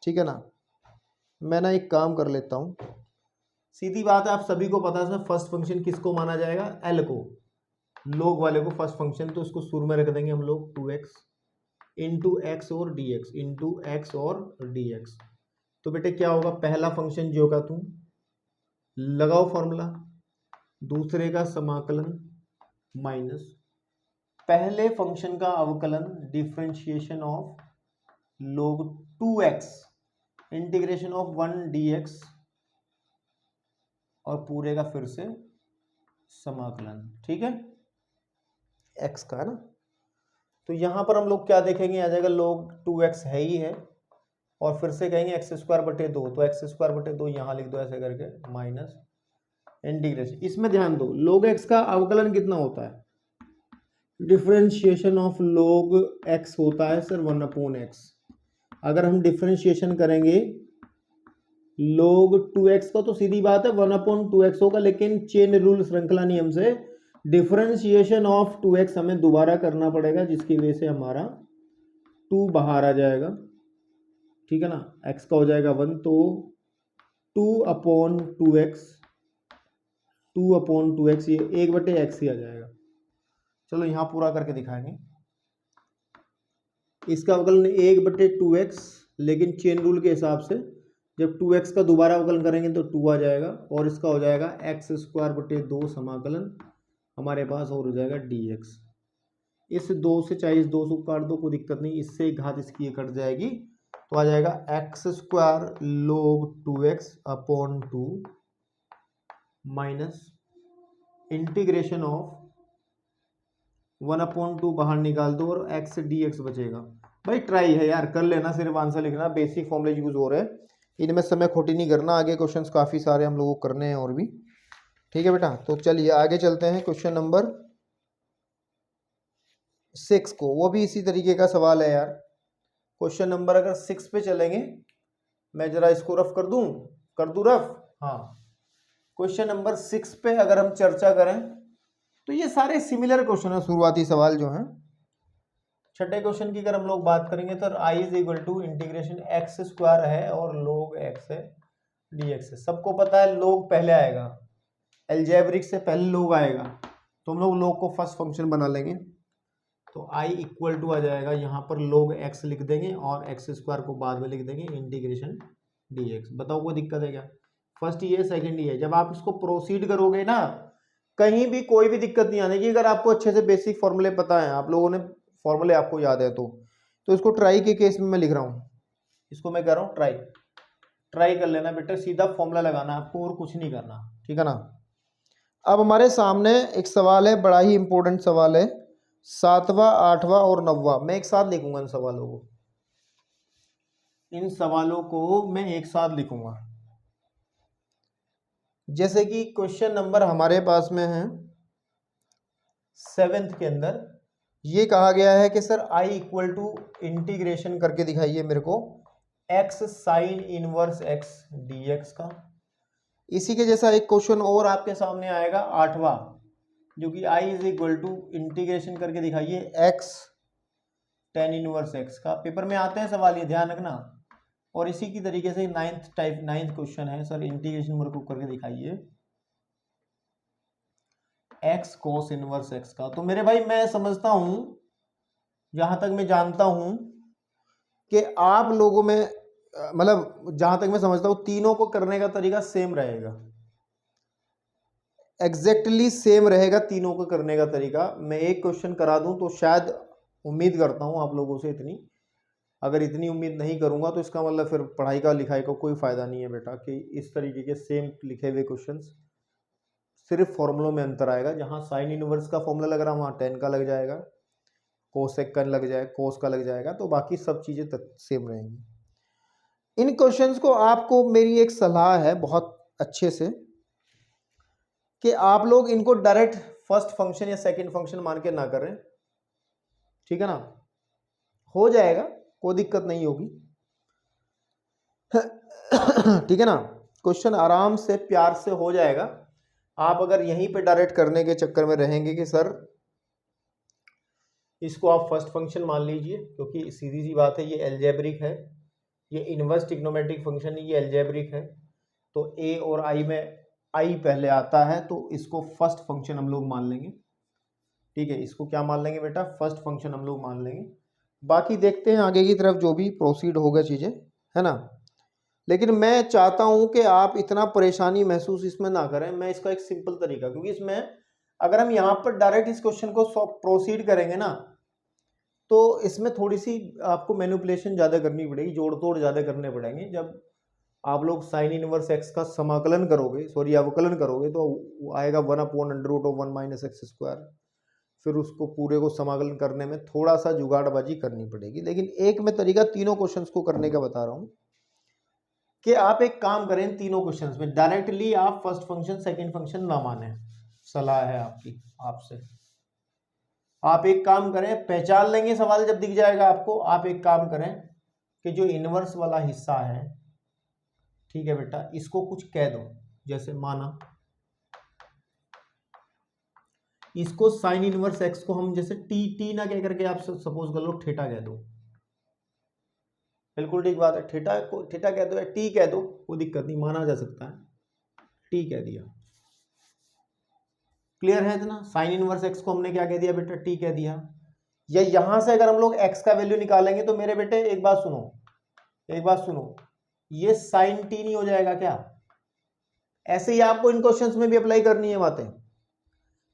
ठीक है ना, मैं ना एक काम कर लेता हूँ, सीधी बात है, आप सभी को पता है फर्स्ट फंक्शन किसको माना जाएगा, एल को, लोग वाले को फर्स्ट फंक्शन, तो उसको शुरू में रख देंगे हम लोग 2x इंटू एक्स और डी एक्स, इंटू एक्स और डी एक्स। तो बेटे क्या होगा, पहला फंक्शन जो का तुम लगाओ फॉर्मूला, दूसरे का समाकलन माइनस पहले फंक्शन का अवकलन, differentiation of log 2x integration of 1 dx, और पूरे का फिर से समाकलन, ठीक है, x का ना। तो यहां पर हम लोग क्या देखेंगे, आ जाएगा log 2x है ही है, और फिर से कहेंगे एक्स स्क्वायर बटे 2, तो एक्स स्क्वायर बटे 2 यहां लिख दो ऐसे करके, माइनस इंटीग्रेशन, इसमें ध्यान दो log x का अवकलन कितना होता है, डिफरेंशिएशन ऑफ log x होता है सर 1/x। अगर हम डिफरेंशिएशन करेंगे log 2x का, तो सीधी बात है 1/2x होगा, लेकिन चेन रूल श्रृंखला नियम से डिफरेंशिएशन ऑफ 2x हमें दोबारा करना पड़ेगा, जिसकी वजह से हमारा 2 बाहर आ जाएगा, ठीक है ना, x का हो जाएगा 1, तो 2/2x ये 1/x ही आ जाएगा। चलो यहाँ पूरा करके दिखाएंगे, इसका अवकलन 1/2x, लेकिन चेन रूल के हिसाब से जब 2x का दोबारा अवकलन करेंगे तो 2 आ जाएगा, और इसका हो जाएगा एक्स स्क्वायर बटे 2 समाकलन हमारे पास, और हो जाएगा dx। इस 2 से चाहे इस 2 से काट दो, कोई दिक्कत नहीं, इससे घात इसकी कट जाएगी, तो आ जाएगा x square log 2x/2 minus integration of 1/2 बाहर निकाल दो, और x dx बचेगा। भाई ट्राई है यार, कर लेना, सिर्फ आंसर लिखना, बेसिक फॉर्मूले यूज हो रहे हैं, इनमें समय खोटी नहीं करना, आगे क्वेश्चंस काफ़ी सारे हम लोगों को करने हैं और भी, ठीक है बेटा। तो चलिए आगे चलते हैं क्वेश्चन नंबर 6 को, वो भी इसी तरीके का सवाल है यार। क्वेश्चन नंबर अगर 6 पे चलेंगे, मैं जरा इसको रफ कर दूं रफ, हाँ। क्वेश्चन नंबर 6 पे अगर हम चर्चा करें, तो ये सारे सिमिलर क्वेश्चन है, शुरुआती सवाल जो हैं। छठे क्वेश्चन की अगर हम लोग बात करेंगे, तो i is equal to integration x square है और log x है dx है। सबको पता है log पहले आएगा, एल्जेब्रिक से पहले log आएगा, तो हम लोग log को फर्स्ट फंक्शन बना लेंगे, तो i इक्वल टू आ जाएगा, यहाँ पर log x लिख देंगे और एक्स स्क्वायर को बाद में लिख देंगे इंटीग्रेशन dx। बताओ कोई दिक्कत है क्या? फर्स्ट ये सेकंड ये, जब आप इसको प्रोसीड करोगे ना, कहीं भी कोई भी दिक्कत नहीं आने की, अगर आपको अच्छे से बेसिक फॉर्मूले पता है, आप लोगों ने फॉर्मूले आपको याद है, तो इसको ट्राई के केस में मैं लिख रहा हूँ, इसको मैं कह रहा हूँ ट्राई कर लेना बेटा, सीधा फॉर्मूला लगाना आपको और कुछ नहीं करना, ठीक है ना। अब हमारे सामने एक सवाल है, बड़ा ही इंपॉर्टेंट सवाल है, 7वां 8वां और 9वां, मैं एक साथ लिखूंगा इन सवालों को मैं एक साथ लिखूंगा। जैसे कि क्वेश्चन नंबर हमारे पास में है 7th के अंदर, ये कहा गया है कि sir i equal to integration करके दिखाइए मेरे को x sine inverse x dx का। इसी के जैसा एक क्वेश्चन और आपके सामने आएगा 8वां, जो कि I is equal to integration करके दिखाइए एक्स tan इनवर्स एक्स का। पेपर में आते हैं सवाल, ये ध्यान रखना। और इसी की तरीके से नाइन्थ क्वेश्चन है सर, इंटीग्रेशन मेरे को करके दिखाइए एक्स cos इनवर्स एक्स का। तो मेरे भाई मैं समझता हूं, जहां तक मैं जानता हूं कि आप लोगों में मतलब जहां तक मैं समझता हूं तीनों को करने का तरीका सेम रहेगा, एग्जैक्टली सेम रहेगा तीनों को करने का तरीका। मैं एक क्वेश्चन करा दूं तो शायद, उम्मीद करता हूं आप लोगों से इतनी, अगर इतनी उम्मीद नहीं करूंगा तो इसका मतलब फिर पढ़ाई का लिखाई का कोई फायदा नहीं है बेटा, कि इस तरीके के सेम लिखे हुए क्वेश्चंस। सिर्फ फॉर्मूलों में अंतर आएगा, जहां साइन इनवर्स का फॉर्मूला लग रहा है वहां टेन का लग जाएगा, कोसेक का लग जाएगा, कोस का लग जाएगा, तो बाकी सब चीजें सेम रहेंगी। इन क्वेश्चंस को आपको मेरी एक सलाह है बहुत अच्छे से, कि आप लोग इनको डायरेक्ट फर्स्ट फंक्शन या सेकंड फंक्शन मान के ना करें, ठीक है ना, हो जाएगा, कोई दिक्कत नहीं होगी, ठीक है ना, क्वेश्चन आराम से प्यार से हो जाएगा। आप अगर यहीं पे डायरेक्ट करने के चक्कर में रहेंगे कि सर इसको आप फर्स्ट फंक्शन मान लीजिए, क्योंकि सीधी सी बात है, ये एल्जेब्रिक है, ये इनवर्स ट्रिग्नोमेट्रिक फंक्शन है, ये एल्जेब्रिक है, तो ए और आई में आई पहले आता है, तो इसको फर्स्ट फंक्शन हम लोग मान लेंगे, ठीक है, इसको क्या मान लेंगे बेटा, फर्स्ट फंक्शन हम लोग मान लेंगे। बाकी देखते हैं आगे की तरफ जो भी प्रोसीड होगा चीज़ें, है ना। लेकिन मैं चाहता हूं कि आप इतना परेशानी महसूस इसमें ना करें। मैं इसका एक सिंपल तरीका, क्योंकि इसमें अगर हम यहाँ पर डायरेक्ट इस क्वेश्चन को प्रोसीड करेंगे ना, तो इसमें थोड़ी सी आपको मैनिपुलेशन ज़्यादा करनी पड़ेगी, जोड़ तोड़ ज़्यादा करने पड़ेंगे। जब आप लोग साइन इनवर्स एक्स का समाकलन करोगे, सॉरी अवकलन करोगे, तो आएगा 1/√1 माइनस एक्स स्क्वायर। फिर उसको पूरे को समाकलन करने में थोड़ा सा जुगाड़बाजी करनी पड़ेगी। लेकिन एक मैं तरीका तीनों क्वेश्चंस को करने का बता रहा हूँ, कि आप एक काम करें, तीनों क्वेश्चंस में डायरेक्टली आप फर्स्ट फंक्शन सेकंड फंक्शन ना माने, सलाह है आपकी आपसे। आप एक काम करें, पहचान लेंगे सवाल जब दिख जाएगा आपको, आप एक काम करें कि जो इनवर्स वाला हिस्सा है, ठीक है बेटा, इसको कुछ कह दो, जैसे माना इसको साइन इनवर्स एक्स को हम जैसे टी ना कह करके आप सपोज कर लो थीटा कह दो, बिल्कुल ठीक बात है, थीटा कह दो या टी कह दो, कोई दिक्कत नहीं, माना जा सकता है, टी कह दिया। क्लियर है इतना, साइन इनवर्स एक्स को हमने क्या कह दिया बेटा, टी कह दिया। या यहां से अगर हम लोग एक्स का वैल्यू निकालेंगे तो मेरे बेटे एक बात सुनो, ये साइन टी नहीं हो जाएगा क्या? ऐसे ही आपको इन क्वेश्चंस में भी अप्लाई करनी है बातें।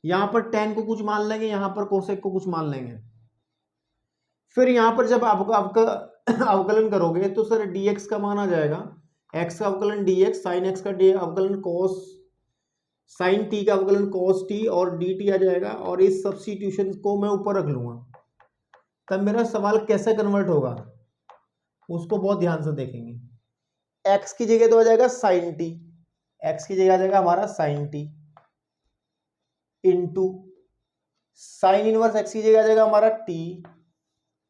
यहां पर टेन को कुछ मान लेंगे, यहां पर कोसेक को कुछ मान लेंगे, फिर यहां पर जब आपका अवकलन करोगे तो सर dx का मान आ जाएगा, x का अवकलन dx, साइन x का अवकलन cos, साइन t का अवकलन cos t, और dt आ जाएगा, और इस सब्स्टिट्यूशन को मैं ऊपर रख लूंगा। तब मेरा सवाल कैसे कन्वर्ट होगा उसको बहुत ध्यान से देखेंगे। x की जगह तो आ जाएगा साइन t, x की जगह आ जाएगा हमारा sine t into sine inverse x की जगह आ जाएगा हमारा t,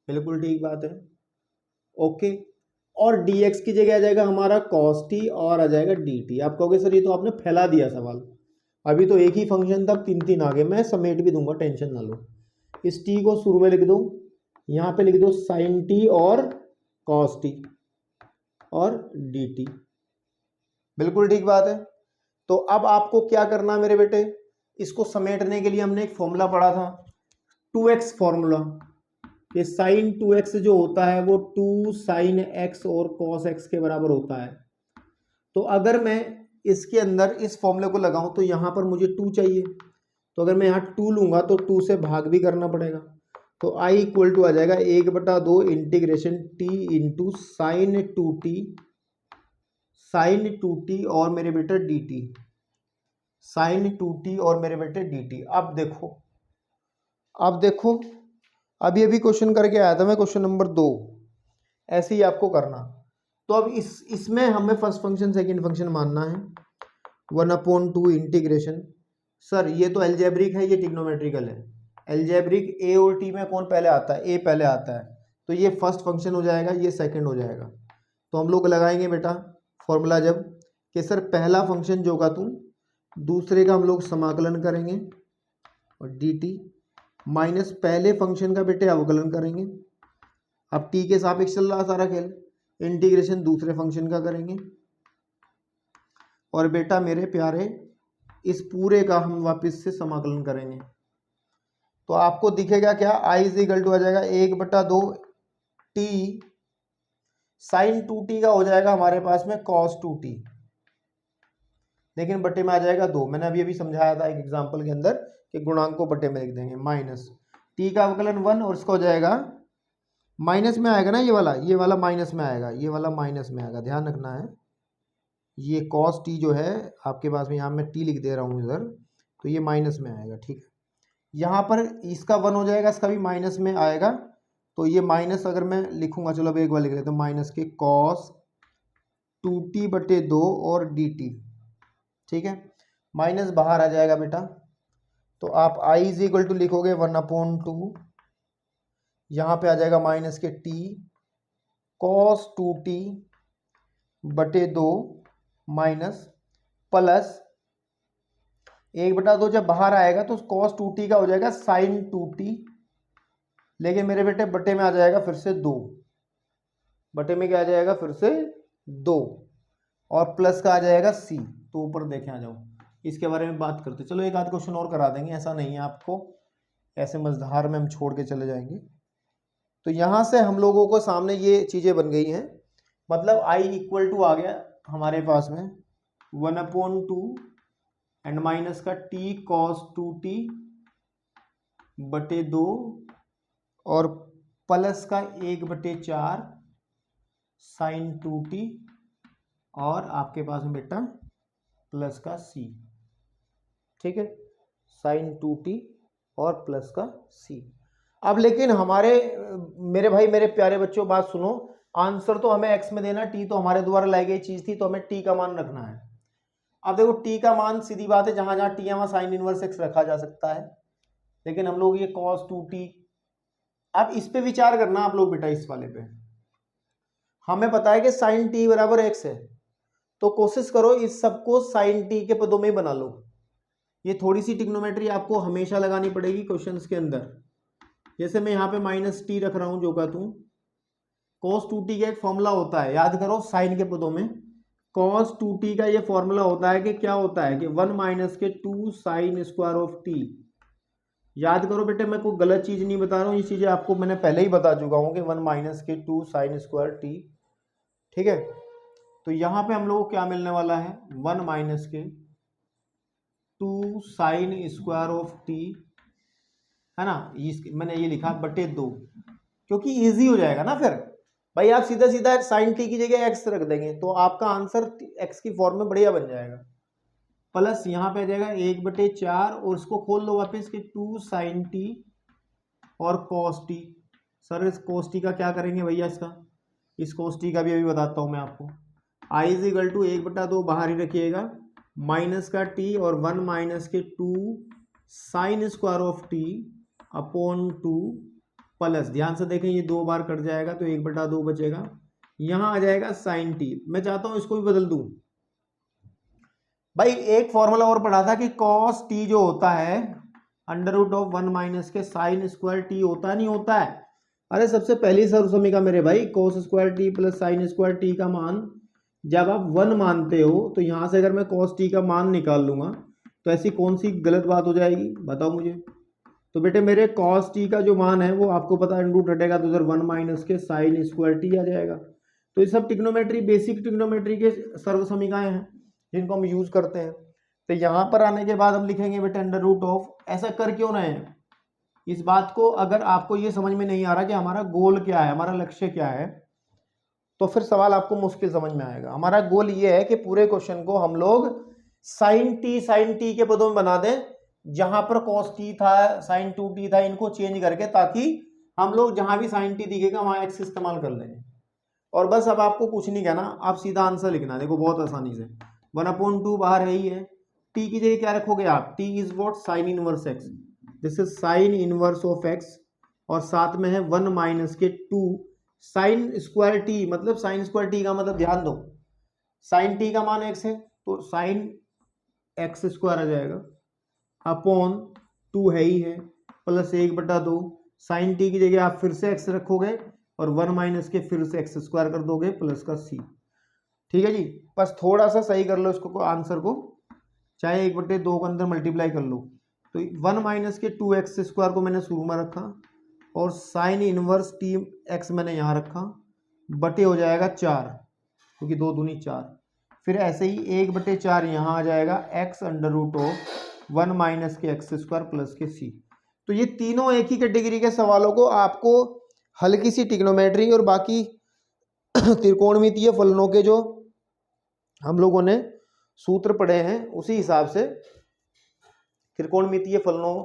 बिल्कुल ठीक बात है, ओके। और dx की जगह आ जाएगा हमारा cos t, और आ जाएगा dt। आप कहोगे सर ये तो आपने फैला दिया सवाल, अभी तो एक ही फंक्शन था, तीन आ गए। मैं समेट भी दूंगा, टेंशन ना लो। इस t को शुरू में लिख दो, यहाँ पे लिख दो sin t और cos t और dt, बिल्कुल ठीक बात है। तो अब आपको क्या करना है मेरे बेटे, इसको समेटने के लिए हमने एक फॉर्मूला पढ़ा था, 2x फॉर्मूला। ये साइन 2x जो होता है वो 2 साइन x और cos x के बराबर होता है। तो अगर मैं इसके अंदर इस फॉर्मूले को लगाऊं तो यहाँ पर मुझे 2 चाहिए, तो अगर मैं यहाँ 2 लूंगा तो 2 से भाग भी करना पड़ेगा, तो i इक्वल टू आ जाएगा 1/2 integration t into sign 2t और मेरे बेटे dt, साइन 2t और मेरे बेटे dt। अब देखो अभी क्वेश्चन करके आया था मैं, क्वेश्चन नंबर 2, ऐसे ही आपको करना। तो अब इसमें हमें फर्स्ट फंक्शन सेकंड फंक्शन मानना है, 1/2 इंटीग्रेशन। सर ये तो एल्जेब्रिक है, ये ट्रिग्नोमेट्रिकल है। एल्जेब्रिक ए और टी में कौन पहले आता है, ए पहले आता है, तो ये फर्स्ट फंक्शन हो जाएगा, ये सेकंड हो जाएगा। तो हम लोग लगाएंगे बेटा फॉर्मूला जब, कि सर पहला फंक्शन जो होगा तुम दूसरे का हम लोग समाकलन करेंगे, और डी टी माइनस पहले फंक्शन का बेटे अवकलन करेंगे, अब टी के सापेक्ष चल रहा सारा खेल, इंटीग्रेशन दूसरे फंक्शन का करेंगे और बेटा मेरे प्यारे इस पूरे का हम वापस से समाकलन करेंगे। तो आपको दिखेगा क्या, आई इज इक्वल टू आ जाएगा 1/2 टी साइन 2t का हो जाएगा हमारे पास में कॉस 2t, लेकिन बट्टे में आ जाएगा 2। मैंने अभी समझाया था एक एग्जांपल के अंदर कि गुणांक को बट्टे में लिख देंगे, माइनस टी का अवकलन 1 और इसका हो जाएगा माइनस में आएगा ना, ये वाला माइनस में आएगा, ये वाला माइनस में आएगा, ध्यान रखना है। ये कॉस टी जो है आपके पास में, यहाँ मैं टी लिख दे रहा हूँ इधर, तो ये माइनस में आएगा, ठीक है। यहाँ पर इसका 1 हो जाएगा, इसका भी माइनस में आएगा, तो ये माइनस अगर मैं लिखूंगा, चलो अब एक बार लिख लेते हैं, माइनस के कॉस 2t/2 और dt, ठीक है। माइनस बाहर आ जाएगा बेटा, तो आप i इज इक्वल टू लिखोगे 1/2, यहाँ पे आ जाएगा माइनस के t cos 2t/2 minus plus 1/2 जब बाहर आएगा तो कॉस 2t का हो जाएगा साइन 2t, लेकिन मेरे बेटे बटे में आ जाएगा फिर से 2, बटे में क्या आ जाएगा फिर से 2 और प्लस का आ जाएगा c। तो ऊपर देखें, आ जाओ इसके बारे में बात करते, चलो एक आध क्वेश्चन और करा देंगे, ऐसा नहीं है आपको ऐसे मझधार में हम छोड़ के चले जाएंगे। तो यहाँ से हम लोगों को सामने ये चीज़ें बन गई हैं, मतलब i इक्वल टू आ गया हमारे पास में 1/2 एंड माइनस का t कॉस 2t/2 और प्लस का 1/4 साइन 2t और आपके पास में बेटा प्लस का c, ठीक है, साइन 2t और प्लस का c। अब लेकिन हमारे मेरे भाई मेरे प्यारे बच्चों बात सुनो, आंसर तो हमें x में देना, t तो हमारे द्वारा लाई गई चीज थी, तो हमें t का मान रखना है। अब देखो t का मान सीधी बात है, जहां जहां t है वहां साइन इनवर्स x रखा जा सकता है, लेकिन हम लोग ये cos 2t, अब इस पे विचार करना आप लोग बेटा, इस वाले पे हमें पता है कि साइन t बराबर x है, तो कोशिश करो इस सबको साइन t के पदों में बना लो। ये थोड़ी सी टिग्नोमेट्री आपको हमेशा लगानी पड़ेगी क्वेश्चंस के अंदर, जैसे मैं यहाँ पे माइनस टी रख रहा हूँ जो का तू, cos 2t का एक फॉर्मूला होता है, याद करो साइन के पदों में cos 2t का ये फॉर्मूला होता है कि क्या होता है कि 1 माइनस के 2 साइन स्क्वायर ऑफ t। याद करो बेटे, मैं कोई गलत चीज नहीं बता रहा हूँ, ये चीजें आपको मैंने पहले ही बता चुका हूँ कि 1 माइनस के 2 साइन स्क्वायर t, ठीक है। तो यहाँ पे हम लोग को क्या मिलने वाला है, 1 माइनस के 2 साइन स्क्वायर ऑफ t, है ना, मैंने ये लिखा बटे 2, क्योंकि इजी हो जाएगा ना फिर भाई, आप सीधा सीधा साइन t की जगह x रख देंगे तो आपका आंसर x की फॉर्म में बढ़िया बन जाएगा। प्लस यहाँ पे आ जाएगा 1/4 और इसको खोल लो वापस के 2 साइन t और cos t। सर इस cos t का क्या करेंगे भैया, इस cos t का भी अभी बताता हूँ मैं आपको। i इज इक्वल टू 1/2 बाहर ही रखिएगा, माइनस का t और 1 माइनस के 2 sine square of t upon 2 plus, ध्यान से देखें ये 2 बार कट जाएगा तो 1/2 बचेगा, यहाँ आ जाएगा साइन t। मैं चाहता हूँ इसको भी बदल दूं भाई, एक फॉर्मूला और पढ़ा था कि cos t जो होता है √1 माइनस के साइन स्क्वायर t होता नहीं होता है। अरे सबसे पहली सर्वसमीका मेरे भाई cos square t plus sine square t का मान जब आप 1 मानते हो, तो यहाँ से अगर मैं cos t का मान निकाल लूंगा तो ऐसी कौन सी गलत बात हो जाएगी, बताओ मुझे। तो बेटे मेरे cos t का जो मान है वो आपको पता है रूट हटेगा तो उधर 1 माइनस के साइन स्क्वायर t आ जाएगा। तो ये सब टिग्नोमेट्री, बेसिक टिग्नोमेट्री के सर्वसमीकाएं हैं जिनको हम यूज करते हैं। तो यहाँ पर आने के बाद हम लिखेंगे बेटे √, ऐसा कर क्यों रहे हैं, इस बात को अगर आपको ये समझ में नहीं आ रहा कि हमारा गोल क्या है, हमारा लक्ष्य क्या है, तो फिर सवाल आपको मुश्किल समझ में आएगा। हमारा गोल ये है कि पूरे क्वेश्चन को हम लोग साइन टी के पदों में बना दें, जहां पर cos t था, साइन 2t था, इनको चेंज करके, ताकि हम लोग जहां भी साइन t दिखेगा वहां x इस्तेमाल कर लेंगे। और बस अब आपको कुछ नहीं कहना, आप सीधा आंसर लिखना, देखो बहुत आसानी से 1/2 बाहर है ही है, t की जगह क्या रखोगे आप, t is what, sign inverse x, this is sine inverse of x, और साथ में है 1 माइनस के 2 साइन स्क्वायर t, मतलब साइन स्क्वायर t का मतलब ध्यान दो साइन t का मान x है तो साइन x स्क्वायर आ जाएगा अपॉन 2 है ही है, प्लस 1/2 साइन टी की जगह आप फिर से x रखोगे और 1 माइनस के फिर से x स्क्वायर कर दोगे प्लस का c। ठीक है जी, बस थोड़ा सा सही कर लो इसको आंसर को, चाहे 1/2 के अंदर मल्टीप्लाई कर लो। तो 1 माइनस के 2x स्क्वायर को मैंने शुरू में रखा और साइन इनवर्स टी एक्स मैंने यहाँ रखा, बटे हो जाएगा 4 क्योंकि 2 दूनी 4। फिर ऐसे ही 1/4 यहाँ आ जाएगा x under root of 1 minus के x स्क्वायर प्लस के c। तो ये तीनों एक ही कैटेगरी के सवालों को आपको हल्की सी ट्रिग्नोमेट्री और बाकी त्रिकोणमितीय फलनों के जो हम लोगों ने सूत्र पढ़े हैं उसी हिसाब से त्रिकोणमितीय फलनों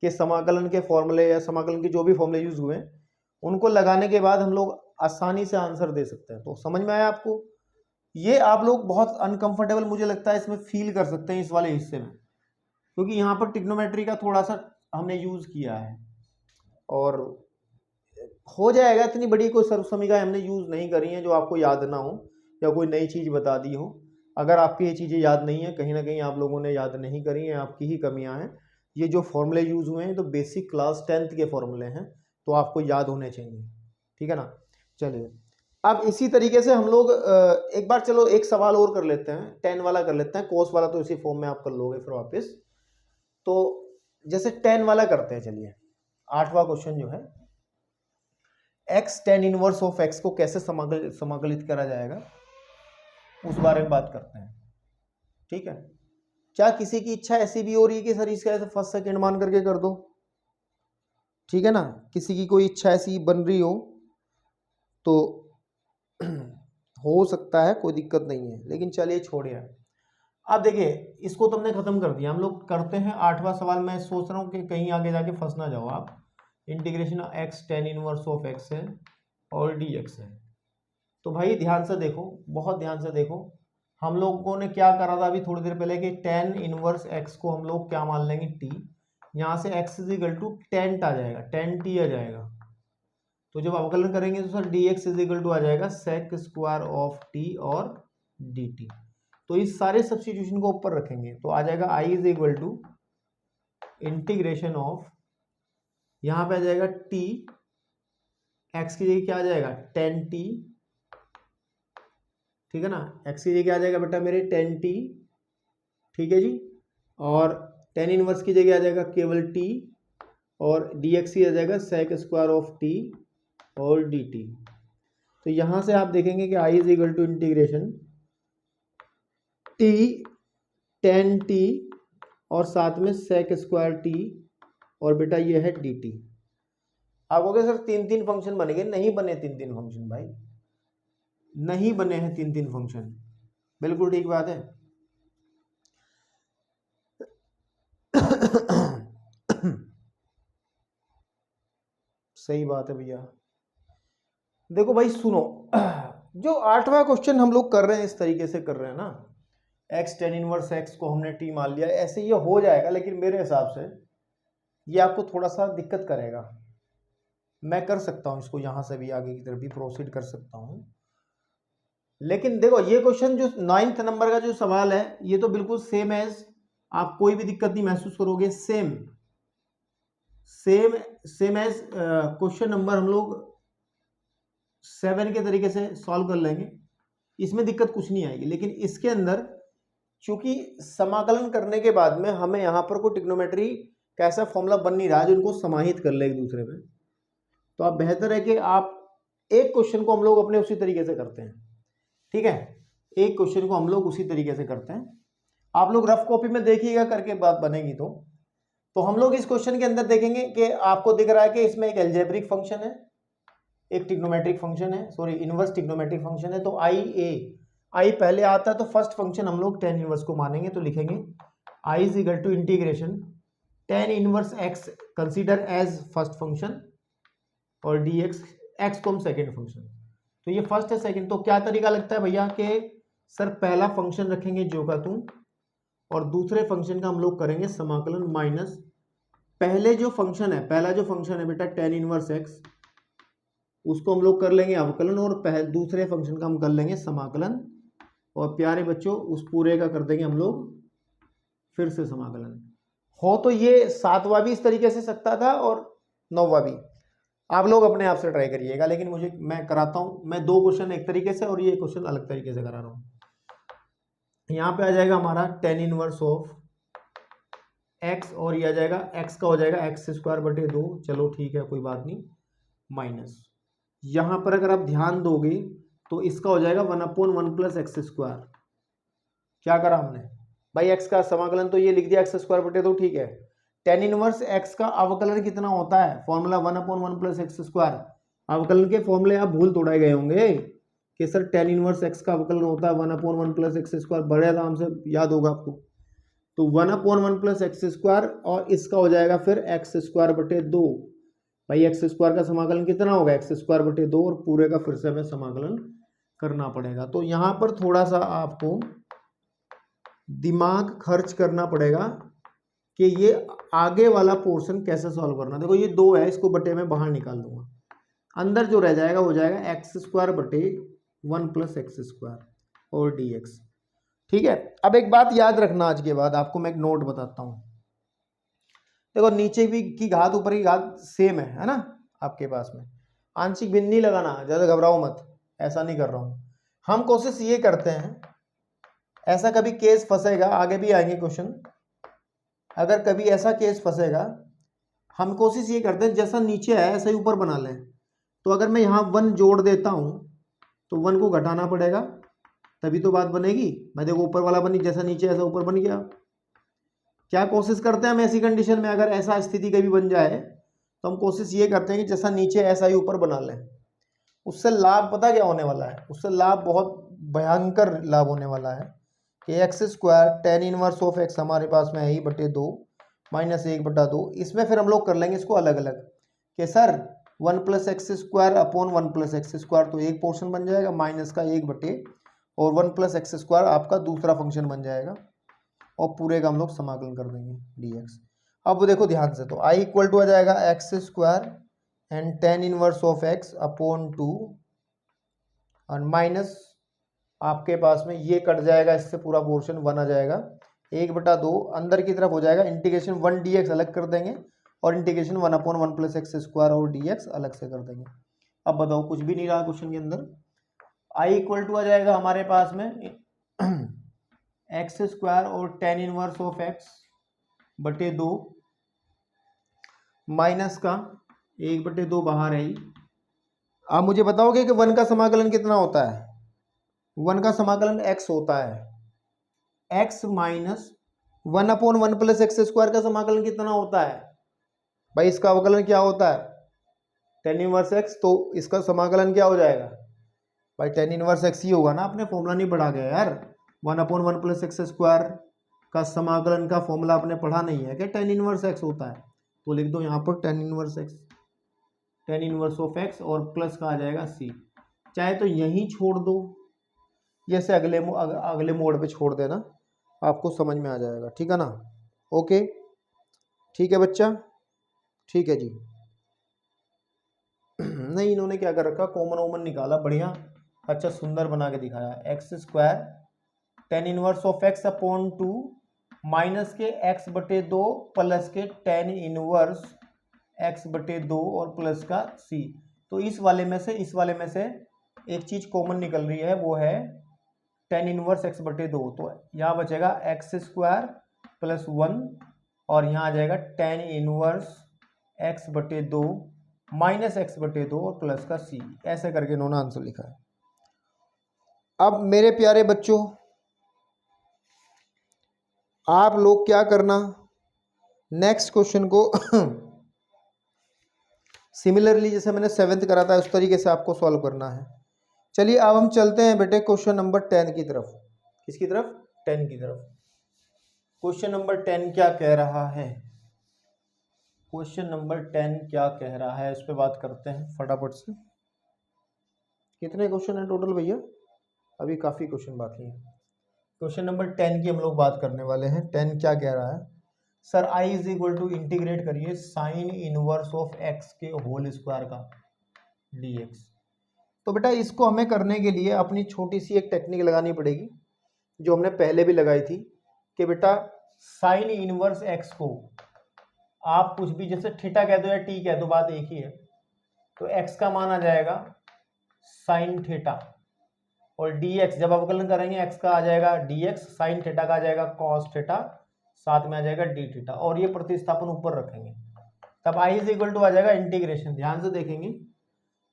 के समाकलन के फॉर्मूले या समाकलन के जो भी फॉर्मूले यूज हुए उनको लगाने के बाद हम लोग आसानी से आंसर दे सकते हैं। तो समझ में आया आपको? ये आप लोग बहुत अनकंफर्टेबल मुझे लगता है इसमें फील कर सकते हैं इस वाले हिस्से में, क्योंकि यहाँ पर ट्रिग्नोमेट्री का थोड़ा सा हमने यूज किया है और हो जाएगा। इतनी बड़ी कोई सर्वसमीकरण हमने यूज नहीं करी है जो आपको याद ना हो या कोई नई चीज बता दी हो। अगर आपकी ये चीजें याद नहीं है, कहीं ना कहीं आप लोगों ने याद नहीं करी है, आपकी ही कमियां हैं। ये जो फॉर्मूले यूज हुए हैं तो बेसिक क्लास 10th के फॉर्मूले हैं, तो आपको याद होने चाहिए। ठीक है ना? चलिए अब इसी तरीके से हम लोग एक बार चलो एक सवाल और कर लेते हैं, 10 वाला कर लेते हैं। कोस वाला तो इसी फॉर्म में आप कर लोगे फिर वापस। तो जैसे 10 वाला करते हैं, चलिए 8वां क्वेश्चन जो है x tan inverse of x को कैसे समाकलित करा जाएगा उस बारे में बात करते हैं। ठीक है, क्या किसी की इच्छा ऐसी भी हो रही है कि सर इसका ऐसे फर्स्ट सेकंड मान करके कर दो? ठीक है ना, किसी की कोई इच्छा ऐसी बन रही हो तो हो सकता है, कोई दिक्कत नहीं है, लेकिन चलिए छोड़िए। अब देखिए इसको तो हमने खत्म कर दिया, हम लोग करते हैं 8वां सवाल। मैं सोच रहा हूँ कि कहीं आगे जाके फंस ना जाओ आप। Integration x tan inverse of x है और dx है। तो भाई ध्यान से देखो, बहुत ध्यान से देखो, हम लोगों ने क्या करा था अभी थोड़ी देर पहले कि tan इनवर्स x को हम लोग क्या मान लेंगे t। यहाँ से x is equal to tan आ जाएगा, tan t आ जाएगा। तो जब अवकलन करेंगे तो sir dx is equal to आ जाएगा sec स्क्वायर ऑफ t और dt। तो इस सारे सब्स्टिट्यूशन को ऊपर रखेंगे तो आ जाएगा i is equal to integration of, यहाँ पे आ जाएगा t, x की जगह क्या आ जाएगा tan t। ठीक है ना, x की जगह क्या आ जाएगा बेटा मेरे tan t। ठीक है जी, और tan इनवर्स की जगह आ जाएगा केवल t और dx ही आ जाएगा sec स्क्वायर ऑफ t और dt। तो यहां से आप देखेंगे कि i is equal to integration t tan t और साथ में sec स्क्वायर t और बेटा ये है dt। आप कहोगे सर 3 फंक्शन बनेंगे, नहीं बने 3 फंक्शन भाई, नहीं बने हैं 3 फंक्शन। बिल्कुल ठीक बात है। सही बात है भैया। देखो भाई सुनो, जो 8वां क्वेश्चन हम लोग कर रहे हैं इस तरीके से कर रहे हैं ना, x tan इनवर्स x को हमने t मान लिया, ऐसे ये हो जाएगा, लेकिन मेरे हिसाब से ये आपको थोड़ा सा दिक्कत करेगा। मैं कर सकता हूं इसको यहां से भी आगे की तरफ भी प्रोसीड कर सकता हूं, लेकिन देखो ये क्वेश्चन जो 9th नंबर का जो सवाल है ये तो बिल्कुल सेम एज, आप कोई भी दिक्कत नहीं महसूस करोगे। सेम एज क्वेश्चन नंबर हम लोग 7 के तरीके से सॉल्व कर लेंगे, इसमें दिक्कत कुछ नहीं आएगी। लेकिन इसके अंदर चूंकि समाकलन करने के बाद में हमें यहाँ पर कोई ट्रिग्नोमेट्री कैसा फॉर्मूला बन नहीं रहा जो उनको समाहित कर ले एक दूसरे में, तो आप बेहतर है कि आप एक क्वेश्चन को हम लोग अपने उसी तरीके से करते हैं। ठीक है, एक क्वेश्चन को हम लोग उसी तरीके से करते हैं। आप लोग रफ कॉपी में देखिएगा करके बात बनेगी। तो हम लोग इस क्वेश्चन के अंदर देखेंगे कि आपको दिख रहा है कि इसमें एक एल्जेब्रिक फंक्शन है, एक ट्रिग्नोमेट्रिक फंक्शन है, सॉरी इनवर्स ट्रिग्नोमेट्रिक फंक्शन है। तो आई पहले आता है तो फर्स्ट फंक्शन हम लोग tan इनवर्स को मानेंगे, तो लिखेंगे i is equal to integration tan inverse x consider as first function और dx, x को हम सेकेंड फंक्शन। तो ये फर्स्ट है सेकंड। तो क्या तरीका लगता है भैया कि सर पहला फंक्शन रखेंगे जो का तुम और दूसरे फंक्शन का हम लोग करेंगे समाकलन माइनस पहले जो फंक्शन है, पहला जो फंक्शन है बेटा tan इनवर्स x, उसको हम लोग कर लेंगे अवकलन और दूसरे फंक्शन का हम कर लेंगे समाकलन, और प्यारे बच्चों उस पूरे का कर देंगे हम लोग फिर से समाकलन। हो तो ये 7वां भी इस तरीके से सकता था और 9वां भी। आप लोग अपने आप से ट्राई करिएगा, लेकिन मैं कराता हूँ। मैं 2 क्वेश्चन एक तरीके से और ये क्वेश्चन अलग तरीके से करा रहा हूँ। यहाँ पे आ जाएगा हमारा tan इनवर्स ऑफ x, और ये आ जाएगा x का हो जाएगा x²/2। चलो ठीक है, कोई बात नहीं। माइनस यहाँ पर अगर आप ध्यान दोगे तो इसका हो जाएगा 1/1 + x²। क्या करा हमने भाई, x का समाकलन तो ये लिख दिया x²/2, ठीक है। tan इनवर्स x का अवकलन कितना होता है, फॉर्मूला 1/1 + x²। अवकलन के फॉर्मूले आप भूल तोड़ाए गए होंगे कि सर tan इनवर्स x का अवकलन होता है 1/1 + x²। बड़े आराम से याद होगा आपको। तो 1/1 + x² और इसका हो जाएगा फिर x²/2। भाई x² का समाकलन कितना होगा, x²/2, और पूरे का फिर से हमें समाकलन करना पड़ेगा। तो यहाँ पर थोड़ा सा आपको दिमाग खर्च करना पड़ेगा कि ये आगे वाला पोर्शन कैसे सॉल्व करना। देखो ये 2 है, इसको बटे में बाहर निकाल दूंगा, अंदर जो रह जाएगा हो जाएगा x²/1 + x² और dx। ठीक है, अब एक बात याद रखना, आज के बाद आपको मैं एक नोट बताता हूं। देखो नीचे भी की घात ऊपर की घात सेम है ना आपके पास में। आंशिक भिन्न नहीं लगाना, ज्यादा घबराओ मत, ऐसा नहीं कर रहा हूं। हम कोशिश ये करते हैं, ऐसा कभी केस फंसेगा, आगे भी आएंगे क्वेश्चन, अगर कभी ऐसा केस फंसेगा, हम कोशिश ये करते हैं जैसा नीचे है ऐसा ही ऊपर बना लें। तो अगर मैं यहाँ 1 जोड़ देता हूँ तो 1 को घटाना पड़ेगा, तभी तो बात बनेगी। मैं देखो ऊपर वाला बनी, जैसा नीचे ऐसा ऊपर बन गया। क्या कोशिश करते हैं हम ऐसी कंडीशन में, अगर ऐसा स्थिति कभी बन जाए तो हम कोशिश ये करते हैं कि जैसा नीचे ऐसा ही ऊपर बना लें। उससे लाभ पता क्या होने वाला है, उससे लाभ बहुत भयंकर लाभ होने वाला है कि x² tan inverse of x हमारे पास में है ही बटे 2 माइनस 1/2। इसमें फिर हम लोग कर लेंगे इसको अलग अलग कि सर 1 + x²/1 + x², तो एक पोर्शन बन जाएगा, माइनस का 1 बटे और 1 + x² आपका दूसरा फंक्शन बन जाएगा, और पूरे का हम लोग समाकलन कर देंगे dx। अब देखो ध्यान से, तो i = आ जाएगा x² and tan inverse of x/2 और माइनस आपके पास में ये कट जाएगा, इससे पूरा पोर्शन 1 आ जाएगा, 1/2 अंदर की तरफ हो जाएगा, इंटीग्रेशन 1 dx अलग कर देंगे और इंटीग्रेशन 1/1 + x² और dx अलग से कर देंगे। अब बताओ, कुछ भी नहीं रहा क्वेश्चन के अंदर। i = आ जाएगा हमारे पास में x² और tan inverse of x/2 minus का 1/2 बाहर है ही। आप मुझे बताओगे कि 1 का समाकलन कितना होता है। 1 का समाकलन x होता है, x माइनस 1/1 + x² का समाकलन कितना होता है भाई, इसका अवकलन क्या होता है tan इनवर्स x, तो इसका समाकलन क्या हो जाएगा भाई, tan इनवर्स x ही होगा ना। आपने फॉर्मूला नहीं पढ़ा गया यार, 1/1 + x² का समाकलन का फॉर्मूला आपने पढ़ा नहीं है कि tan इनवर्स x होता है। तो लिख दो यहाँ पर tan inverse x, tan inverse of x और प्लस का आ जाएगा c। चाहे तो यहीं छोड़ दो, जैसे अगले मोड पे छोड़ देना, आपको समझ में आ जाएगा, ठीक है ना। ओके ठीक है बच्चा, ठीक है जी। नहीं, इन्होंने क्या कर रखा, कॉमन वोमन निकाला, बढ़िया अच्छा सुंदर बना के दिखाया। x² tan inverse of x/2 minus के x/2 प्लस के tan इनवर्स x/2 और प्लस का c। तो इस वाले में से एक चीज कॉमन निकल रही है, वो है tan इनवर्स x/2। तो यहाँ बचेगा x² + 1 और यहाँ आ जाएगा tan inverse x/2 minus x/2 और प्लस का c। ऐसे करके इन्होंने आंसर लिखा है। अब मेरे प्यारे बच्चों, आप लोग क्या करना, नेक्स्ट क्वेश्चन को सिमिलरली जैसे मैंने 7th करा था उस तरीके से आपको सॉल्व करना है। चलिए अब हम चलते हैं बेटे क्वेश्चन नंबर 10 की तरफ। किसकी तरफ, 10 की तरफ। क्वेश्चन नंबर 10 क्या कह रहा है, क्वेश्चन नंबर 10 क्या कह रहा है, इस पे बात करते हैं फटाफट से। कितने क्वेश्चन है टोटल भैया, अभी काफ़ी क्वेश्चन बाकी हैं। क्वेश्चन नंबर 10 की हम लोग बात करने वाले हैं। 10 क्या कह रहा है, सर i = इंटीग्रेट करिए साइन इनवर्स ऑफ x के होल स्क्वायर का dx। तो बेटा इसको हमें करने के लिए अपनी छोटी सी एक टेक्निक लगानी पड़ेगी, जो हमने पहले भी लगाई थी, कि बेटा साइन इनवर्स एक्स को आप कुछ भी जैसे थीटा कह दो या टी कह दो, बात एक ही है। तो एक्स का मान आ जाएगा साइन थीटा, और डी एक्स जब अवकलन करेंगे एक्स का आ जाएगा डी एक्स, साइन थीटा का आ जाएगा कॉस थीटा, साथ में आ जाएगा डी थीटा, और ये प्रतिस्थापन ऊपर रखेंगे, तब आई इज इक्वल टू आ जाएगा इंटीग्रेशन। ध्यान से देखेंगे,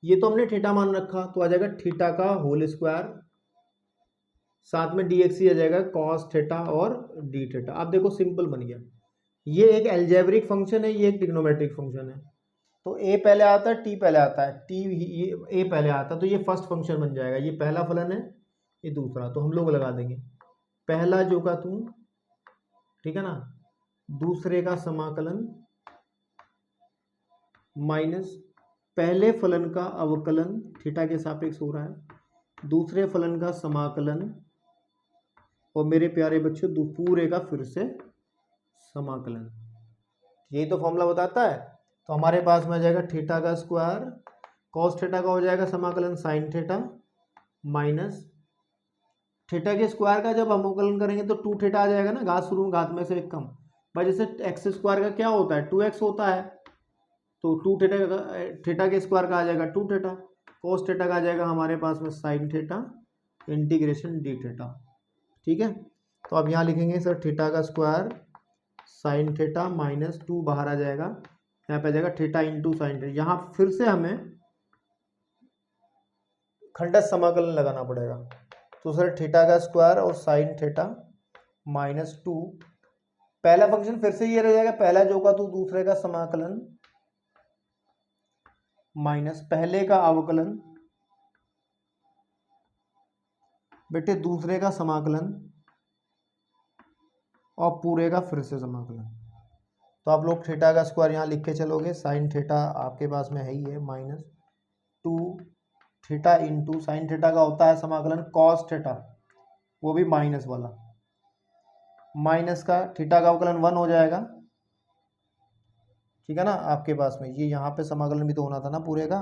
ये तो हमने थीटा मान रखा, तो आ जाएगा थीटा का होल स्क्वायर, साथ में डी एक्स ही आ जाएगा कॉस थीटा और डी थीटा। अब देखो सिंपल बन गया, ये एक एल्जेब्रिक फंक्शन है, ये एक ट्रिग्नोमेट्रिक फंक्शन है। तो ए पहले आता है, टी पहले आता है, टी ये ए पहले आता है, तो ये फर्स्ट फंक्शन बन जाएगा। ये पहला फलन है, ये दूसरा, तो हम लोग लगा देंगे पहला जो का तू, ठीक है ना, दूसरे का समाकलन माइनस पहले फलन का अवकलन थीटा के सापेक्ष हो रहा है, दूसरे फलन का समाकलन, और मेरे प्यारे बच्चों पूरे का फिर से समाकलन। यही तो फॉर्मूला बताता है। तो हमारे पास में आ जाएगा थीटा का स्क्वायर, कॉस थीटा का हो जाएगा समाकलन साइन थीटा, माइनस थीटा के स्क्वायर का जब हम अवकलन करेंगे तो टू थीटा आ जाएगा ना, घात शुरू में घात में से एक कम, भाई जैसे एक्स स्क्वायर का क्या होता है 2x होता है, तो टू थीटा के स्क्वायर का आ जाएगा टू थीटा, कॉस थीटा का आ जाएगा हमारे पास में sine theta integration D theta. ठीक है, तो अब यहाँ लिखेंगे सर थीटा का square sine theta minus two बाहर आ जाएगा, यहाँ पे आ जाएगा थीटा इंटू साइन थीटा। यहाँ फिर से हमें खंडक समाकलन लगाना पड़ेगा, तो सर थीटा का स्क्वायर और साइन थीटा माइनस टू, पहला फंक्शन फिर से ये रह जाएगा पहला जो का तो दूसरे का समाकलन माइनस पहले का अवकलन बेटे दूसरे का समाकलन और पूरे का फिर से समाकलन। तो आप लोग थीटा का स्क्वायर यहाँ लिख के चलोगे, साइन थीटा आपके पास में है ही है minus two theta into sine theta का होता है समाकलन कॉस थीटा, वो भी माइनस वाला, माइनस का थीटा का अवकलन 1 हो जाएगा, ठीक है ना आपके पास में। ये यहाँ पे समाकलन भी तो होना था ना पूरे का,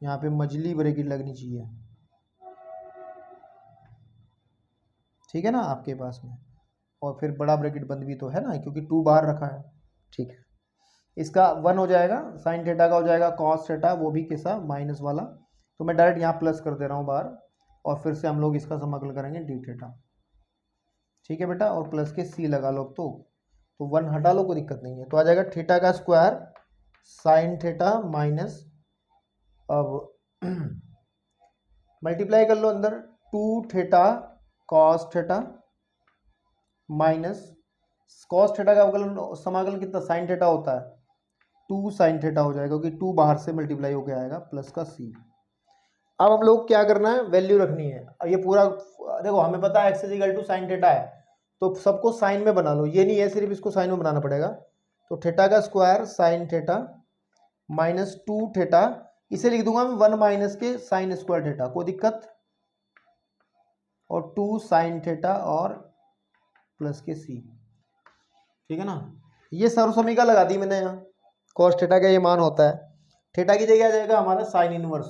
यहाँ पे मजली ब्रैकेट लगनी चाहिए, ठीक है ना आपके पास में, और फिर बड़ा ब्रैकेट बंद भी तो है ना क्योंकि 2 बाहर रखा है। ठीक है, इसका 1 हो जाएगा, साइन थीटा का हो जाएगा कॉस थीटा, वो भी कैसा माइनस वाला, तो मैं डायरेक्ट यहाँ प्लस कर दे रहा हूँ बाहर, और फिर से हम लोग इसका समाकलन करेंगे डी थीटा। ठीक है बेटा, और प्लस के सी लगा लो, तो 1 हटा लो, कोई दिक्कत नहीं है। तो आ जाएगा थीटा का स्क्वायर साइन थीटा माइनस, अब मल्टीप्लाई कर लो अंदर, two theta cos theta minus cos theta का अवकलन समाकलन कितना साइन थीटा होता है, टू साइन थीटा हो जाएगा क्योंकि 2 बाहर से मल्टीप्लाई होकर आएगा, प्लस का सी। अब हम लोग क्या करना है, वैल्यू रखनी है। ये पूरा देखो हमें पता है x is equal to sine theta है, तो सबको साइन में बना लो, ये नहीं है सिर्फ इसको साइन में बनाना पड़ेगा। तो थीटा का square sine theta minus two theta, इसे लिख दूंगा मैं 1 माइनस के साइन स्क्वायर थीटा, कोई दिक्कत, और 2 साइन थीटा और प्लस के सी। ठीक है ना, ये सर्वसमीका लगा दी मैंने यहाँ, कॉस थीटा का ये मान होता है, थीटा की जगह आ जाएगा हमारा साइन इनवर्स,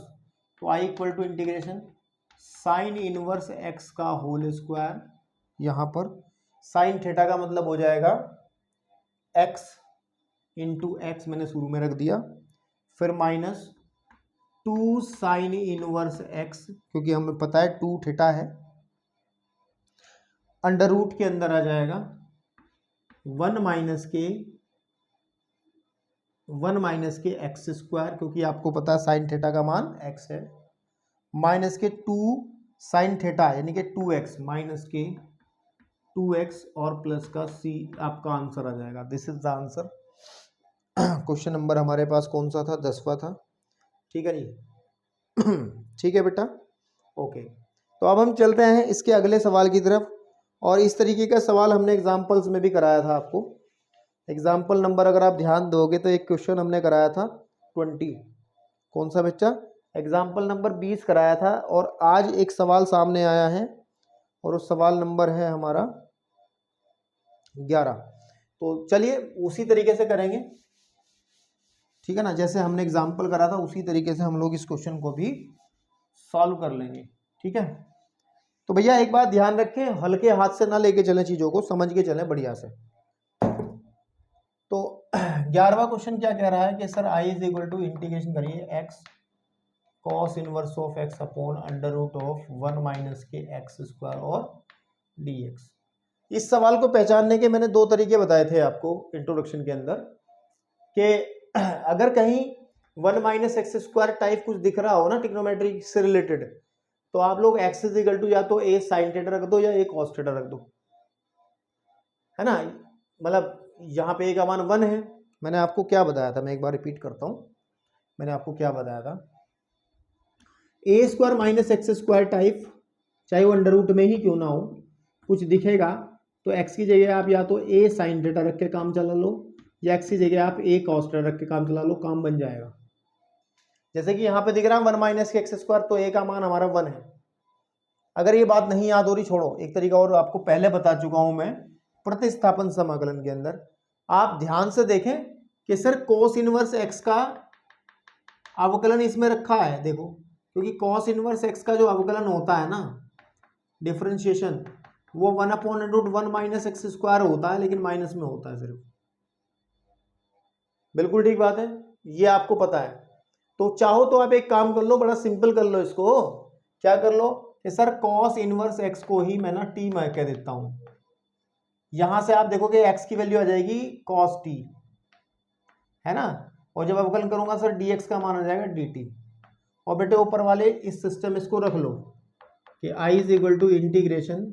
तो I equal to integration sine inverse x का होल स्क्वायर, यहाँ पर साइन थीटा का मतलब हो जाएगा एक्स इंटू एक्स मैंने शुरू में रख दिया, फिर माइनस 2 साइन इनवर्स एक्स, क्योंकि हमें पता है 2 थीटा है, अंडर रूट के अंदर आ जाएगा 1 माइनस के एक्स स्क्वायर, क्योंकि आपको पता है साइन थीटा का मान एक्स है, माइनस के 2 साइन थीटा यानी कि 2x माइनस के 2x और प्लस का c, आपका आंसर आ जाएगा। This is the answer. Question number हमारे पास कौन सा था, 10वां था। ठीक है जी ठीक है बेटा, ओके। तो अब हम चलते हैं इसके अगले सवाल की तरफ, और इस तरीके का सवाल हमने एग्जाम्पल्स में भी कराया था आपको। एग्जाम्पल नंबर अगर आप ध्यान दोगे तो एक क्वेश्चन हमने कराया था 20, कौन सा बच्चा, एग्जाम्पल नंबर 20 कराया था, और आज एक सवाल सामने आया है और उस सवाल नंबर है हमारा 11। तो चलिए उसी तरीके से करेंगे, ठीक है ना, जैसे हमने एग्जाम्पल करा था उसी तरीके से हम लोग इस क्वेश्चन को भी सॉल्व कर लेंगे। ठीक है, तो भैया एक बात ध्यान रखें, हल्के हाथ से ना लेके चलें, चीज़ों को समझ के चलें बढ़िया से। तो 11वां क्वेश्चन क्या कह रहा है कि sir I is equal to integration करिए x cos inverse of x upon under root of 1 minus के एक्स स्क्वायर और dx। इस सवाल को पहचानने के मैंने 2 तरीके बताए थे आपको इंट्रोडक्शन के अंदर कि अगर कहीं 1 माइनस एक्स स्क्वायर टाइप कुछ दिख रहा हो ना ट्रिग्नोमेट्री से रिलेटेड, तो आप लोग एक्स इज इक्वल टू या तो ए साइन थीटा रख दो या ए कॉस थीटा रख दो, है ना। मतलब यहाँ पे ए का मान 1 है। मैंने आपको क्या बताया था, मैं एक बार रिपीट करता हूँ, मैंने आपको क्या बताया था, a square minus x square type चाहे वो अंडर रूट में ही क्यों ना हो, कुछ दिखेगा तो एक्स की जगह आप या तो ए साइन थीटा रख के काम चला लो या एक्स की जगह आप ए कॉस थीटा रख के काम चला लो, काम बन जाएगा। जैसे कि यहाँ पे दिख रहा है 1 माइनस के एक्स स्क्वायर, तो ए का मान हमारा 1 है। अगर ये बात नहीं याद हो रही, छोड़ो, एक तरीका और आपको पहले बता चुका हूं मैं प्रतिस्थापन समाकलन के अंदर। आप ध्यान से देखें कि सर कोस इनवर्स एक्स का अवकलन इसमें रखा है, देखो, क्योंकि कॉस इनवर्स एक्स का जो अवकलन होता है ना डिफरेंशिएशन, वो 1/√1 माइनस एक्स स्क्वायर होता है, लेकिन माइनस में होता है सिर्फ। बिल्कुल ठीक बात है, ये आपको पता है। तो चाहो तो आप एक काम कर लो, बड़ा सिंपल कर लो इसको। क्या कर लो कि सर कॉस इनवर्स एक्स को ही मैं ना टी मैं कह देता हूं। यहां से आप देखोगे एक्स की वैल्यू आ जाएगी कॉस टी, है ना, और जब अवकलन करूंगा सर dx का मान आ जाएगा dt। और बेटे ऊपर वाले इस सिस्टम इसको रख लो कि i is equal to integration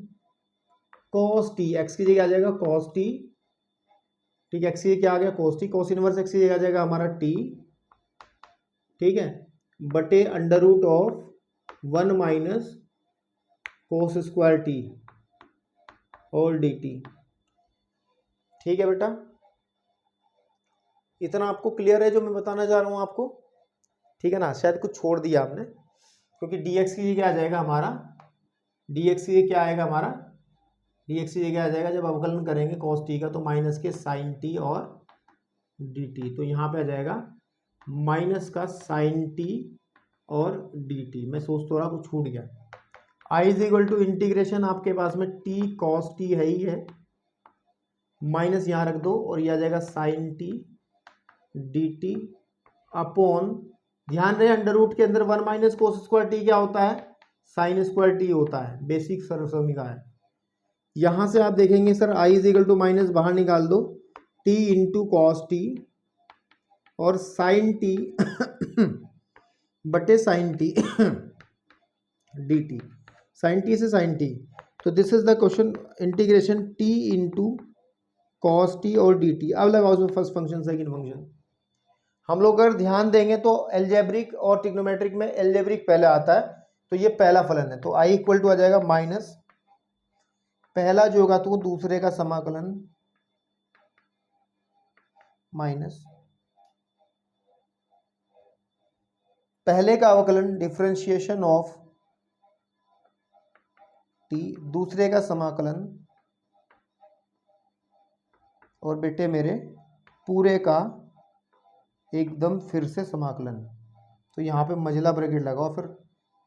cos t, x की जगह आ जाएगा कॉस टी, ठीक है, एक्स की क्या आ गया cos t, cos inverse x की जगह आ जाएगा हमारा टी, ठीक है, बटे under root of 1 minus cos square t और dt। ठीक है बेटा, इतना आपको क्लियर है जो मैं बताना चाह रहा हूं आपको, ठीक है ना। शायद कुछ छोड़ दिया आपने, क्योंकि dx की जगह आ जाएगा हमारा, dx की क्या आएगा हमारा, dx की जगह आ जाएगा जब अवकलन करेंगे cos t का तो माइनस के sin t और dt। तो यहाँ पे आ जाएगा माइनस का sin t और dt। मैं सोच तो रहा कुछ छूट गया। i is equal to integration आपके पास में t cos t है ही है, माइनस यहाँ रख दो और ये आ जाएगा sin t dt अपॉन, ध्यान रहे अंडर रूट के अंदर 1 माइनस कोस स्क्वायर टी क्या होता है, साइन स्क्वायर टी होता है, बेसिक समीकरण है। यहां से आप देखेंगे sir i is equal to minus बाहर निकाल दो t इंटू कॉस टी और साइन टी बटे sine t dt, sine t से साइन टी। तो this is the question, integration t into cos t और dt। अब लगाओ उसमें फर्स्ट फंक्शन सेकंड फंक्शन। हम लोग अगर ध्यान देंगे तो एल्जेब्रिक और ट्रिग्नोमेट्रिक में एल्जेब्रिक पहले आता है, तो ये पहला फलन है, तो i इक्वल टू आ जाएगा माइनस पहला जो होगा तो दूसरे का समाकलन माइनस पहले का अवकलन डिफरेंशिएशन ऑफ t, दूसरे का समाकलन और बेटे मेरे पूरे का एकदम फिर से समाकलन। तो यहाँ पे मझला ब्रैकेट लगाओ, फिर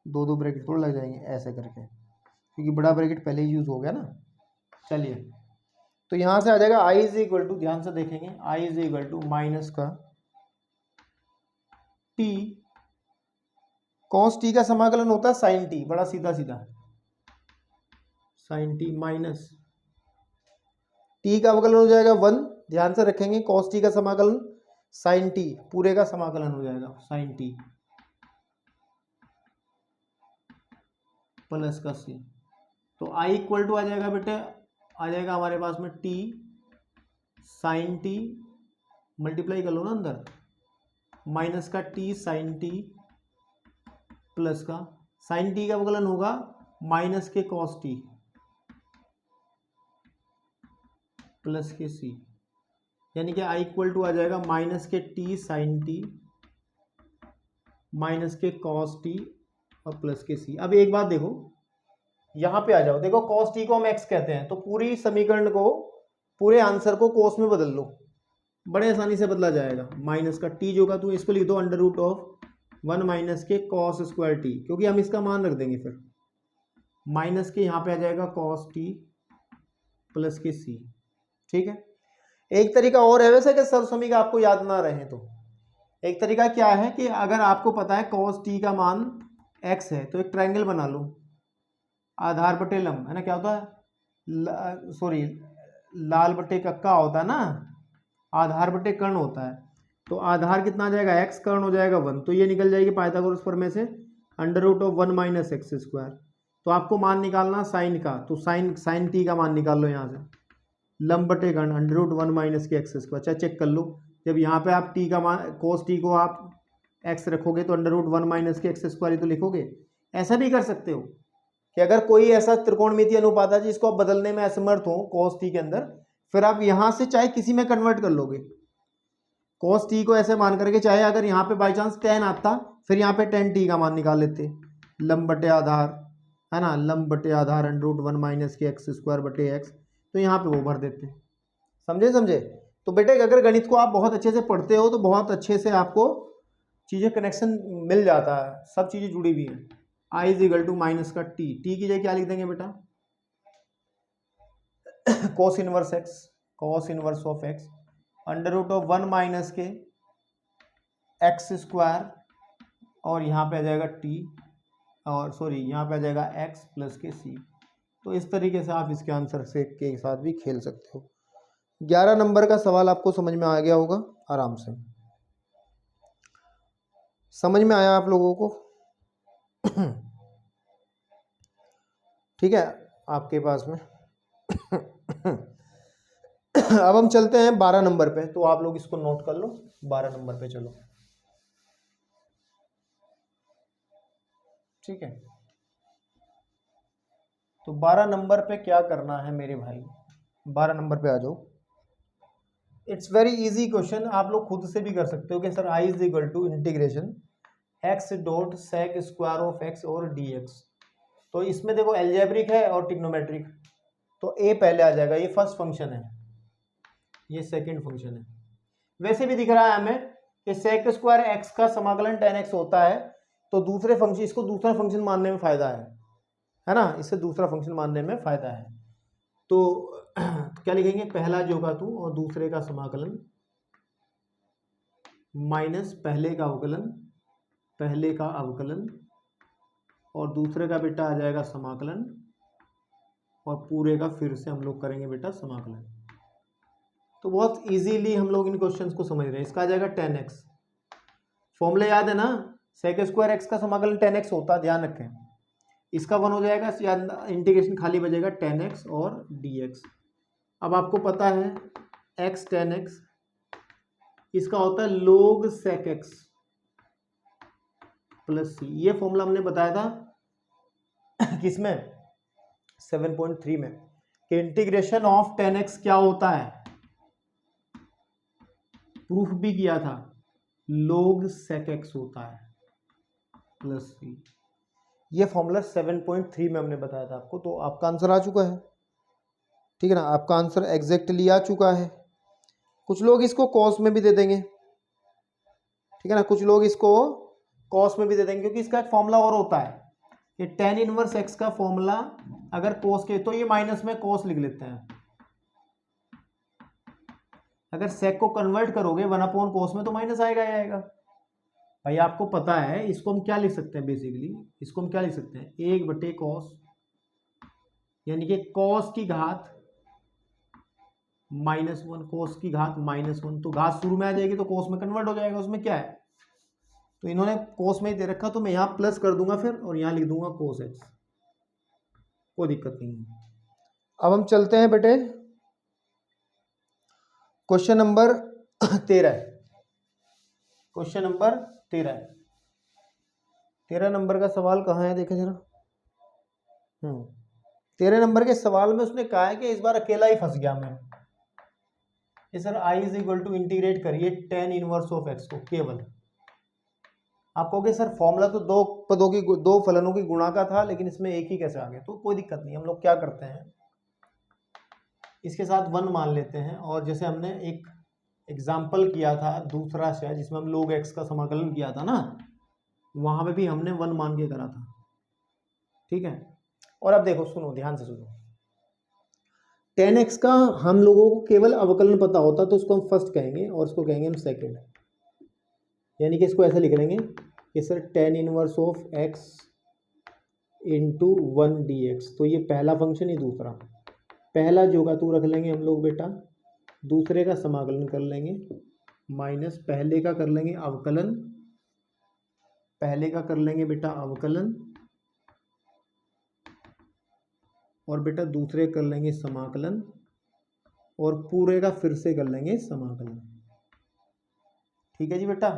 दो ब्रैकेट थोड़ा लग जाएंगे ऐसे करके, क्योंकि बड़ा ब्रैकेट पहले ही यूज हो गया ना। चलिए, तो यहाँ से आ जाएगा i इज इक्वल टू, ध्यान से देखेंगे, i is equal to minus का t cos t का समाकलन होता है sin t, बड़ा सीधा सीधा sin t माइनस t का अवकलन हो जाएगा 1, ध्यान से रखेंगे, cos t का समाकलन sin t पूरे का समाकलन हो जाएगा sin t प्लस का c। तो i इक्वल टू आ जाएगा बेटे, आ जाएगा हमारे पास में t sin t, मल्टीप्लाई कर लो ना अंदर, माइनस का t sin t प्लस का sin t का अवकलन होगा माइनस के cos t प्लस के c, यानी कि i इक्वल टू आ जाएगा माइनस के t sin t माइनस के cos t और प्लस के c। अब एक बात देखो, यहां पे आ जाओ, देखो cos t को हम x कहते हैं, तो पूरी समीकरण को, पूरे आंसर को cos में बदल लो, बड़े आसानी से बदला जाएगा। माइनस का t जो का तो इसको लिख दो अंडर रूट ऑफ 1 माइनस के cos स्क्वायर t, क्योंकि हम इसका मान रख देंगे फिर माइनस के यहाँ पे आ जाएगा cos t प्लस के c। ठीक है, एक तरीका और है वैसे कि सर्वसमीका आपको याद ना रहे तो एक तरीका क्या है कि अगर आपको पता है cos t का मान x है तो एक ट्रायंगल बना लो, आधार बटे लंब है ना, क्या होता है सॉरी लाल बटे कक्का होता है ना, आधार बटे कर्ण होता है, तो आधार कितना आ जाएगा x, कर्ण हो जाएगा 1, तो ये निकल जाएगी पाइथागोरस प्रमेय से under root of 1 minus x square. तो आपको मान निकालना साइन का, तो साइन टी का मान निकाल लो यहाँ से, लंब बटे कर्ण अंडर रूट 1 माइनस के एक्स स्क्वायर। चाहे चेक कर लो, जब यहाँ पे आप टी का मान कोस टी को आप एक्स रखोगे तो अंडर रूट 1 माइनस के एक्स स्क्वायर ही तो लिखोगे। ऐसा भी कर सकते हो कि अगर कोई ऐसा त्रिकोणमितीय अनुपात है जिसको आप बदलने में असमर्थ हो कोस टी के अंदर, फिर आप यहाँ से चाहे किसी में कन्वर्ट कर लोगे। कोस टी को ऐसे मान करके, चाहे अगर यहाँ पे बाई चांस टेन आता फिर यहाँ पे टेन टी का मान निकाल लेते, लंब बटे आधार है ना, लंब बटे आधार अंडर रूट 1 माइनस के एक्स स्क्वायर बटे एक्स, तो यहाँ पे वो भर देते। समझे? तो बेटे अगर गणित को आप बहुत अच्छे से पढ़ते हो तो बहुत अच्छे से आपको चीज़ें कनेक्शन मिल जाता है, सब चीज़ें जुड़ी हुई हैं। I is equal to minus का टी की जगह क्या लिख देंगे बेटा, cos inverse of x under root of 1 minus के एक्स स्क्वायर, और यहाँ पे आ जाएगा टी, और सॉरी यहाँ पे आ जाएगा एक्स प्लस के सी। तो इस तरीके से आप इसके आंसर से के साथ भी खेल सकते हो। 11 नंबर का सवाल आपको समझ में आ गया होगा, आराम से समझ में आया आप लोगों को? ठीक है आपके पास में। अब हम चलते हैं 12 नंबर पे, तो आप लोग इसको नोट कर लो, 12 नंबर पे चलो। ठीक है, तो 12 नंबर पे क्या करना है मेरे भाई, 12 नंबर पे आ जाओ। इट्स वेरी इजी क्वेश्चन, आप लोग खुद से भी कर सकते हो कि sir I is equal to integration x dot sec square of x और डी एक्स। तो इसमें देखो एल्जेब्रिक है और टिग्नोमेट्रिक, तो ए पहले आ जाएगा, ये फर्स्ट फंक्शन है, ये सेकंड फंक्शन है। वैसे भी दिख रहा है हमें कि सेक स्क्वायर एक्स का समाकलन tan x होता है, तो दूसरे फंक्शन, इसको दूसरा फंक्शन मानने में फायदा है ना, इससे दूसरा फंक्शन मानने में फायदा है। तो क्या लिखेंगे, पहला जो का तू और दूसरे का समाकलन माइनस पहले का अवकलन और दूसरे का बेटा आ जाएगा समाकलन, और पूरे का फिर से हम लोग करेंगे बेटा समाकलन। तो बहुत इजीली हम लोग इन क्वेश्चंस को समझ रहे हैं। इसका आ जाएगा tan x, फॉर्मूला याद है ना, सेक स्क्वायर एक्स का समाकलन tan x होता है, ध्यान रखें। इसका 1 हो जाएगा, इंटीग्रेशन खाली बचेगा tan x और dx। अब आपको पता है x tan x, इसका होता है log sec x plus c। ये फॉर्मूला हमने बताया था किसमें, 7.3 में, कि इंटीग्रेशन ऑफ tan x क्या होता है, प्रूफ भी किया था, log sec x होता है प्लस c। ये फॉर्मूला 7.3 में हमने बताया था आपको, तो आपका आंसर आ चुका है। ठीक है ना, आपका आंसर एग्जैक्टली आ चुका है। कुछ लोग इसको कॉस में भी दे देंगे, ठीक है ना, कुछ लोग इसको कॉस में भी दे देंगे, क्योंकि इसका एक फॉर्मूला और होता है कि tan इनवर्स x का फॉर्मूला अगर कोस के, तो ये माइनस में कोस लिख लेते हैं। अगर सेक को कन्वर्ट करोगे 1 कोस में तो माइनस आएगा ही आएगा। भाई आपको पता है इसको हम क्या लिख सकते हैं, बेसिकली इसको हम क्या लिख सकते हैं, 1 कोस, यानी कि कोस की घात -1, कोस की घात -1, तो घात शुरू में आ जाएगी तो कोस में कन्वर्ट हो जाएगा, उसमें क्या है। तो इन्होंने कोस में ही दे रखा, तो मैं यहाँ प्लस कर दूंगा फिर, और यहाँ लिख दूंगा कोस एक्स, कोई दिक्कत नहीं है। अब हम चलते हैं बेटे question number 13। Question number 13 number का सवाल कहाँ है, देखें जरा। 13 नंबर के सवाल में उसने कहा है कि इस बार अकेला ही फंस गया मैं। Sir I is equal to integrate करिए tan इनवर्स ऑफ एक्स को केवल। आप कहोगे सर फॉर्मूला तो दो फलनों की गुणा का था, लेकिन इसमें एक ही कैसे आ गया। तो कोई दिक्कत नहीं, हम लोग क्या करते हैं, इसके साथ 1 मान लेते हैं, और जैसे हमने एक एग्जाम्पल किया था दूसरा से, जिसमें हम log x का समाकलन किया था ना, वहां पे भी हमने 1 मान के करा था। ठीक है, और अब देखो, सुनो ध्यान से सुनो, 10x का हम लोगों को केवल अवकलन पता होता तो उसको हम फर्स्ट कहेंगे और उसको कहेंगे हम सेकंड, यानी कि इसको ऐसे लिख लेंगे कि sir tan inverse of x into 1 dx। तो ये पहला फंक्शन, ही दूसरा, पहला जो का तू रख लेंगे हम लोग बेटा, दूसरे का समाकलन कर लेंगे, माइनस पहले का कर लेंगे अवकलन, पहले का कर लेंगे बेटा अवकलन, और बेटा दूसरे कर लेंगे समाकलन, और पूरे का फिर से कर लेंगे समाकलन। ठीक है जी बेटा।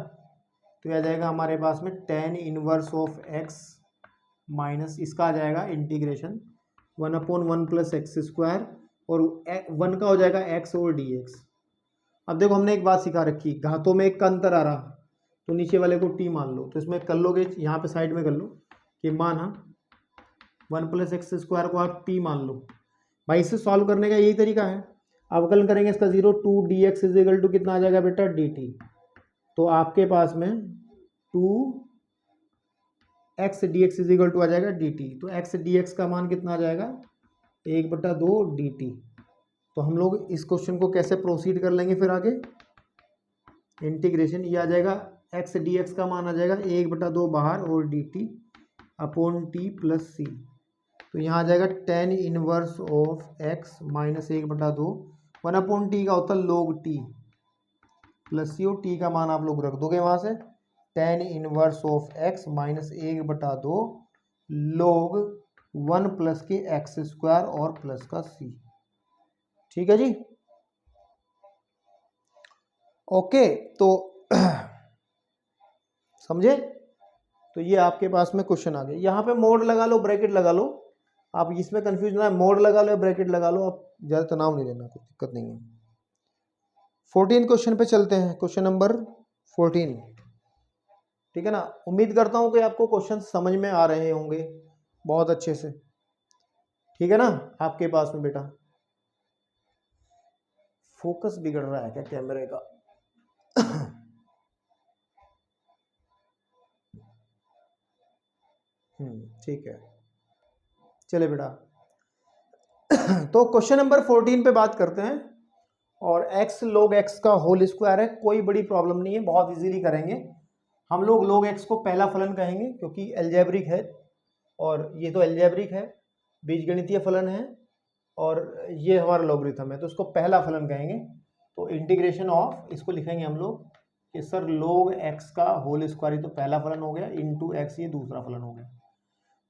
तो आ जाएगा हमारे पास में tan inverse of x minus इसका आ जाएगा इंटीग्रेशन 1/1 प्लस एक्स स्क्वायर, और 1 का हो जाएगा x और dx। अब देखो हमने एक बात सिखा रखी, घातों में एक का अंतर आ रहा तो नीचे वाले को t मान लो, तो इसमें कर लोगे, यहाँ पे साइड में कर लो कि माना 1 प्लस एक्स स्क्वायर को आप t मान लो। भाई इसे सॉल्व करने का यही तरीका है, अवकलन करेंगे इसका 0 2 dx इज इक्वल टू कितना आ जाएगा बेटा dt। तो आपके पास में 2x dx is equal to आ जाएगा dt। तो x dx का मान कितना आ जाएगा 1/2 dt। तो हम लोग इस क्वेश्चन को कैसे प्रोसीड कर लेंगे फिर आगे, इंटीग्रेशन, ये आ जाएगा x dx का मान आ जाएगा 1/2 बाहर और dt upon t plus c। तो यहाँ आ जाएगा tan inverse of x minus 1/2, 1/t का होता है log t प्लस सी, और t का मान आप लोग रख दोगे वहाँ से, tan inverse of x minus 1/2 log 1 plus के एक्स स्क्वायर और प्लस का c। ठीक है जी, ओके। तो समझे? तो ये आपके पास में क्वेश्चन आ गए, यहाँ पे मोड लगा लो, ब्रैकेट लगा लो, आप इसमें कंफ्यूज ना है, मोड लगा लो या ब्रैकेट लगा लो, आप ज़्यादा तनाव नहीं लेना, कोई दिक्कत नहीं है। 14 क्वेश्चन पे चलते हैं, क्वेश्चन नंबर 14। ठीक है ना, उम्मीद करता हूँ कि आपको क्वेश्चन समझ में आ रहे होंगे बहुत अच्छे से। ठीक है ना, आपके पास में बेटा फोकस बिगड़ रहा है क्या कैमरे का? ठीक है, चले बेटा। तो क्वेश्चन नंबर 14 पे बात करते हैं, और x log x का होल स्क्वायर है, कोई बड़ी प्रॉब्लम नहीं है, बहुत इजीली करेंगे हम लोग। log x को पहला फलन कहेंगे क्योंकि एल्जेब्रिक है, और ये तो एल्जेब्रिक है, बीजगणितीय फलन है, और ये हमारा लॉगरिथम है, तो इसको पहला फलन कहेंगे। तो इंटीग्रेशन ऑफ, इसको लिखेंगे हम लोग कि सर log x का होल स्क्वायर, ये तो पहला फलन हो गया, इंटू x ये दूसरा फलन हो गया।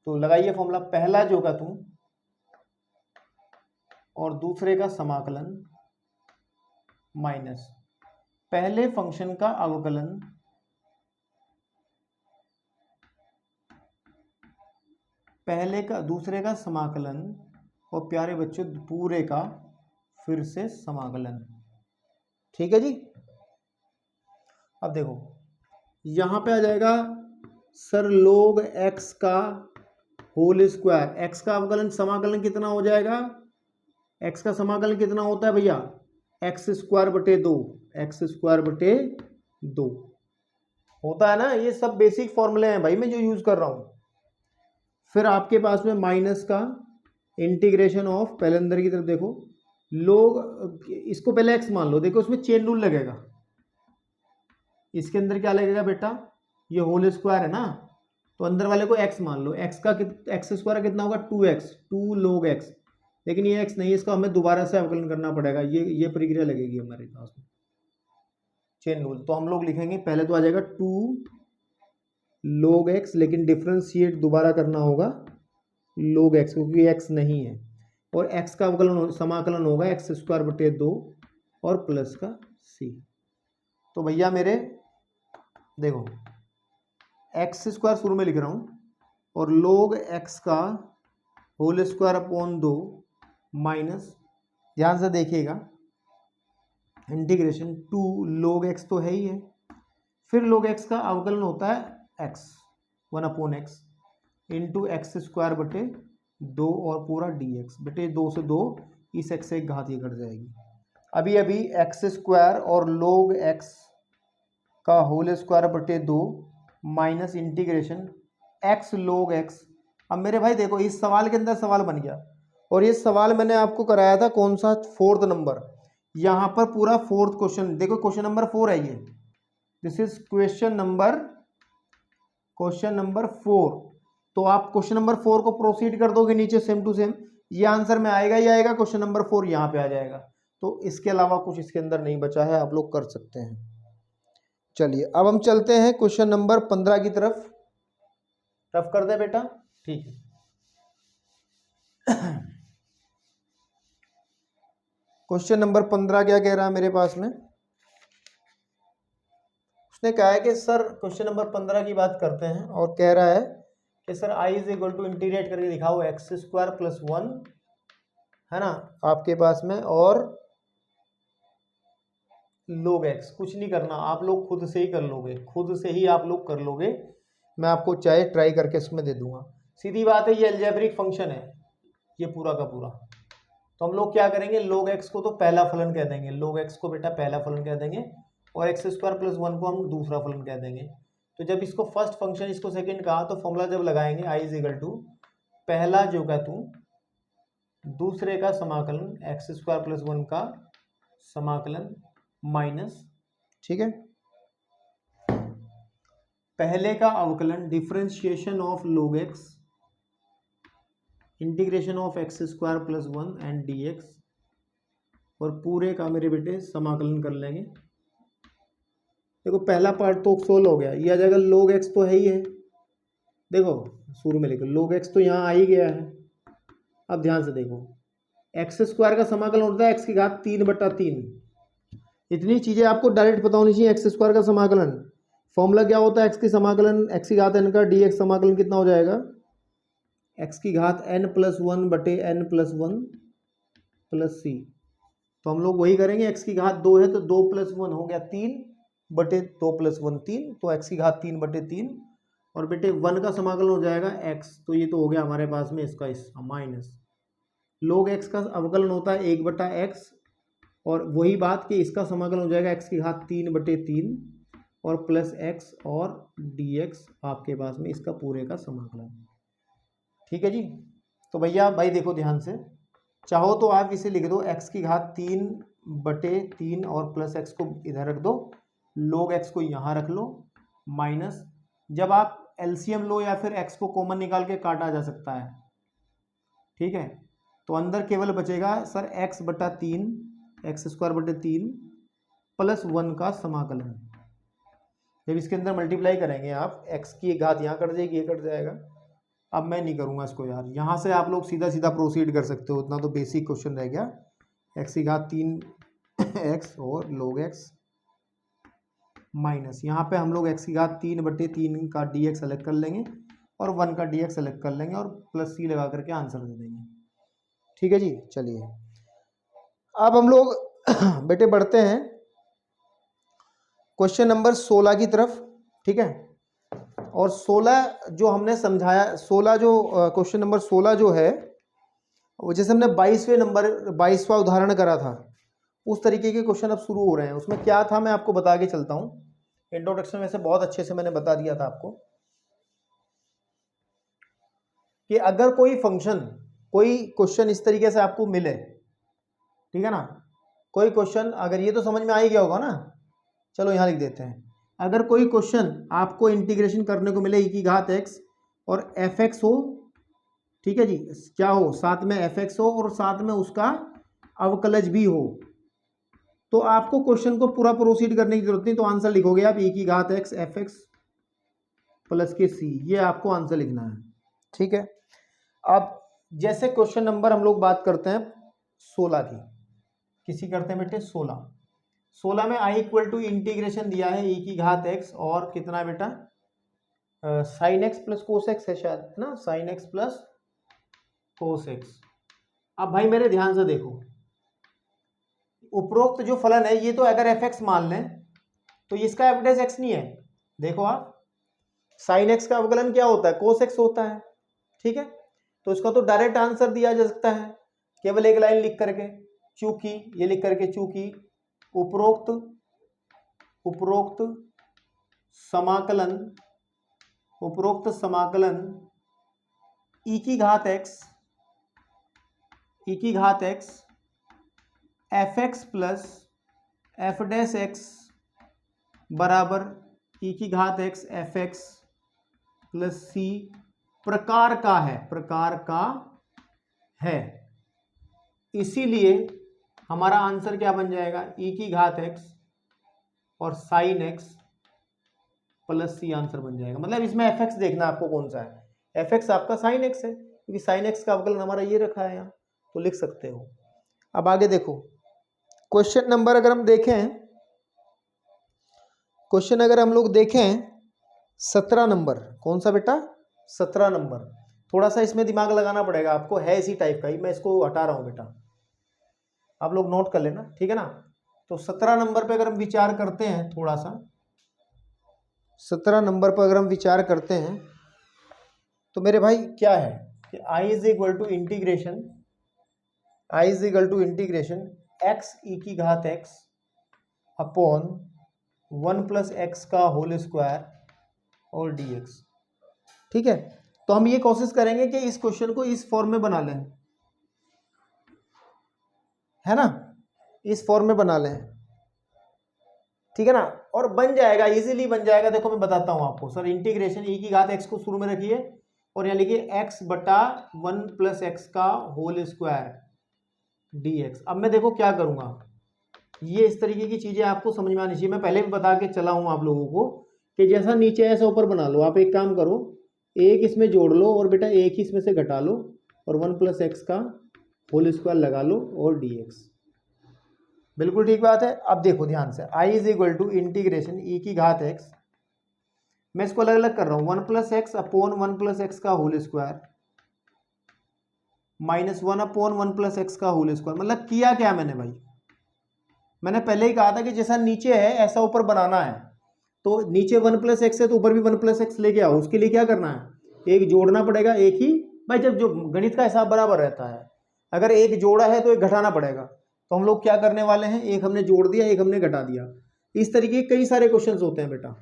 तो लगाइए फॉर्मूला, पहला जो का तुम और दूसरे का समाकलन माइनस पहले फंक्शन का अवकलन पहले का दूसरे का समाकलन, और प्यारे बच्चों पूरे का फिर से समाकलन। ठीक है जी। अब देखो यहां पे आ जाएगा सर log x का होल स्क्वायर, x का अवकलन समाकलन कितना हो जाएगा, x का समाकलन कितना होता है भैया, एक्स स्क्वायर बटे 2, एक्स स्क्वायर बटे 2 होता है ना। ये सब बेसिक फॉर्मूले हैं भाई मैं जो यूज कर रहा हूं। फिर आपके पास में माइनस का इंटीग्रेशन ऑफ, पहले अंदर की तरफ देखो, लोग इसको पहले x मान लो, देखो उसमें चेन रूल लगेगा, इसके अंदर क्या लगेगा बेटा, ये होल स्क्वायर है ना, तो अंदर वाले को x मान लो, x का एक्स स्क्वायर कितना होगा 2x, 2 log x, लेकिन ये x नहीं है, इसका हमें दोबारा से अवकलन करना पड़ेगा, ये प्रक्रिया लगेगी हमारे पास में, चेन रूल। तो हम लोग लिखेंगे पहले तो आ जाएगा 2 log x, लेकिन डिफ्रेंशिएट दोबारा करना होगा log x क्योंकि x नहीं है, और x का अवकलन समाकलन होगा एक्स स्क्वायर बटे 2 और प्लस का c। तो भैया मेरे देखो एक्स स्क्वायर शुरू में लिख रहा हूं, और log x का होल स्क्वायर अपॉन 2 माइनस, ध्यान से देखिएगा, इंटीग्रेशन 2 log x तो है ही है, फिर log x का अवकलन होता है x 1/x into x square बटे 2 और पूरा dx बटे 2 से 2, इस x से एक घात ये कट जाएगी। अभी अभी एक्स स्क्वायर और log x का होल स्क्वायर बटे 2 minus integration x log x अब मेरे भाई देखो इस सवाल के अंदर सवाल बन गया, और ये सवाल मैंने आपको कराया था कौन सा, 4th नंबर। यहाँ पर पूरा 4th क्वेश्चन देखो, क्वेश्चन नंबर 4 है ये, दिस इज क्वेश्चन नंबर 4। तो आप क्वेश्चन नंबर 4 को प्रोसीड कर दोगे नीचे सेम टू सेम, ये आंसर में आएगा ही आएगा, क्वेश्चन नंबर 4 यहाँ पे आ जाएगा। तो इसके अलावा कुछ इसके अंदर नहीं बचा है, आप लोग कर सकते हैं। चलिए अब हम चलते हैं क्वेश्चन नंबर 15 की तरफ। टफ कर दे बेटा, ठीक है। क्वेश्चन नंबर 15 क्या कह रहा है मेरे पास में, उसने कहा है कि सर क्वेश्चन नंबर 15 की बात करते हैं, और कह रहा है कि sir I is equal to integrate करके दिखाओ एक्स स्क्वायर प्लस 1, है ना आपके पास में, और log x। कुछ नहीं करना, आप लोग खुद से ही कर लोगे, खुद से ही आप लोग कर लोगे, मैं आपको चाहे ट्राई करके इसमें दे दूंगा। सीधी बात है, ये अलजेब्रिक फंक्शन है ये पूरा का पूरा। तो हम लोग क्या करेंगे, log x को तो पहला फलन कह देंगे, log x को बेटा पहला फलन कह देंगे, और एक्स स्क्वायर प्लस 1 को हम दूसरा फलन कह देंगे। तो जब इसको फर्स्ट फंक्शन इसको सेकंड कहा, तो फॉर्मूला जब लगाएंगे आई इज इक्वल टू पहला जो का तू दूसरे का समाकलन एक्स स्क्वायर प्लस 1 का समाकलन माइनस, ठीक है, पहले का अवकलन differentiation of log x integration of x square plus 1 and dx, और पूरे का मेरे बेटे समाकलन कर लेंगे। देखो पहला पार्ट तो सोल्व हो गया, ये आ जाएगा log x तो है ही है, देखो शुरू में लिखो log x तो यहाँ आ ही गया है। अब ध्यान से देखो, एक्स स्क्वायर का समाकलन होता है एक्स की घात 3/3। इतनी चीजें आपको डायरेक्ट पता होनी चाहिए। एक्स स्क्वायर का समाकलन फॉर्मूला क्या होता है, एक्स की समाकलन एक्स की घात n का dx समाकलन कितना हो जाएगा, एक्स की घात n+1/n+1 प्लस सी। तो हम लोग वही करेंगे, एक्स की घात 2 है तो 2 + 1 हो गया 3/2 + 1 3, तो एक्स की घात 3/3, और बेटे 1 का समाकलन हो जाएगा x, तो ये तो हो गया हमारे पास में इसका माइनस log x का अवकलन होता है 1/x, और वही बात कि इसका समाकलन हो जाएगा x की घात 3/3 और प्लस x और dx आपके पास में इसका पूरे का समाकलन। ठीक है जी। तो भैया भाई देखो ध्यान से, चाहो तो आप इसे लिख दो x की घात 3/3 और प्लस x को इधर रख दो, log x को यहाँ रख लो, माइनस जब आप एलसीएम लो या फिर x को कॉमन निकाल के काटा जा सकता है, ठीक है। तो अंदर केवल बचेगा सर x/3 x² प्लस 1 का समाकलन। जब इसके अंदर मल्टीप्लाई करेंगे आप, x की घात यहाँ कट जाएगी, ये कट जाएगा। अब मैं नहीं करूँगा इसको यार, यहाँ से आप लोग सीधा सीधा प्रोसीड कर सकते हो, उतना तो बेसिक क्वेश्चन रह गया। x की घात 3x और log x माइनस, यहाँ पे हम लोग x की घात 3/3 का dx सेलेक्ट कर लेंगे और 1 का dx सेलेक्ट कर लेंगे और प्लस c लगा करके आंसर दे देंगे। ठीक है जी। चलिए अब हम लोग बेटे बढ़ते हैं क्वेश्चन नंबर 16 की तरफ, ठीक है। और 16 जो हमने समझाया, 16 जो क्वेश्चन नंबर 16 जो है वो जैसे हमने 22वां उदाहरण करा था, उस तरीके के क्वेश्चन अब शुरू हो रहे हैं। उसमें क्या था मैं आपको बता के चलता हूँ, इंट्रोडक्शन में से बहुत अच्छे से मैंने बता दिया था आपको कि अगर कोई फंक्शन, कोई क्वेश्चन इस तरीके से आपको मिले, ठीक है ना, कोई क्वेश्चन, अगर ये तो समझ में आ ही गया होगा ना, चलो यहाँ लिख देते हैं। अगर कोई क्वेश्चन आपको इंटीग्रेशन करने को मिले e की घात x और fx हो, ठीक है जी, क्या हो साथ में fx हो और साथ में उसका अवकलज भी हो, तो आपको क्वेश्चन को पूरा प्रोसीड करने की जरूरत नहीं, तो आंसर लिखोगे आप e की घात x fx प्लस के c, ये आपको आंसर लिखना है। ठीक है। अब जैसे क्वेश्चन नंबर हम लोग बात करते हैं 16 की, किसी करते हैं बेटे 16 में i इक्वल टू इंटीग्रेशन दिया है e की घात x और कितना बेटा sine x plus cos x है शायद, है ना, sine x plus cos x। अब भाई मेरे ध्यान से देखो, उपरोक्त जो फलन है ये तो अगर fx मान लें तो इसका एफ x नहीं है। देखो आप, साइन x का अवकलन क्या होता है, कोस x होता है, ठीक है। तो इसका तो डायरेक्ट आंसर दिया जा सकता है केवल एक लाइन लिख करके, चूंकि ये लिख करके, चूंकि उपरोक्त समाकलन ई की घात x F x plus F dash x बराबर ई की घात एक्स एफ एक्स प्लस सी प्रकार का है। इसीलिए हमारा आंसर क्या बन जाएगा, ई की घात एक्स और sine x plus C answer बन जाएगा। मतलब इसमें एफ एक्स देखना आपको कौन सा है, एफ एक्स आपका साइन एक्स है, क्योंकि साइन एक्स का अवकलन हमारा ये रखा है यहाँ, तो लिख सकते हो। अब आगे देखो, क्वेश्चन नंबर अगर हम देखें, क्वेश्चन अगर हम लोग देखें 17 नंबर, कौन सा बेटा, 17 नंबर। थोड़ा सा इसमें दिमाग लगाना पड़ेगा आपको, है इसी टाइप का ही, मैं इसको हटा रहा हूँ बेटा, आप लोग नोट कर लेना, ठीक है ना। तो 17 नंबर पे अगर हम विचार करते हैं, थोड़ा सा 17 नंबर पर अगर हम विचार करते हैं तो मेरे भाई क्या है कि i is equal to integration x e की घात एक्स अपॉन 1 प्लस एक्स का होल स्क्वायर और dx। ठीक है, तो हम ये कोशिश करेंगे कि इस क्वेश्चन को इस फॉर्म में बना लें, है ना, इस फॉर्म में बना लें, ठीक है ना, और बन जाएगा, इजीली बन जाएगा। देखो मैं बताता हूं आपको सर, इंटीग्रेशन ई की घात एक्स को शुरू में रखिए और यहाँ लिखिए एक्स बटा 1 प्लस एक्स का होल स्क्वायर dx। अब मैं देखो क्या करूंगा, ये इस तरीके की चीजें आपको समझ में आनी चाहिए, मैं पहले भी बता के चला हूं आप लोगों को कि जैसा नीचे ऐसा ऊपर बना लो। आप एक काम करो, एक इसमें जोड़ लो और बेटा एक ही इसमें से घटा लो और 1 प्लस एक्स का होल स्क्वायर लगा लो और dx। बिल्कुल ठीक बात है। अब देखो ध्यान से, i is equal to integration e की घात एक्स, मैं इसको अलग अलग कर रहा हूं, 1 plus x upon 1 plus x का whole square minus 1 upon 1 plus x का होल स्क्वायर। मतलब किया क्या मैंने भाई, मैंने पहले ही कहा था कि जैसा नीचे है ऐसा ऊपर बनाना है। तो नीचे 1 प्लस एक्स है तो ऊपर भी 1 प्लस एक्स लेके आओ। उसके लिए क्या करना है, एक जोड़ना पड़ेगा, एक ही भाई, जब जो गणित का हिसाब बराबर रहता है, अगर एक जोड़ा है तो एक घटाना पड़ेगा। तो हम लोग क्या करने वाले हैं, एक हमने जोड़ दिया, एक हमने घटा दिया। इस तरीके के कई सारे क्वेश्चन होते हैं बेटा,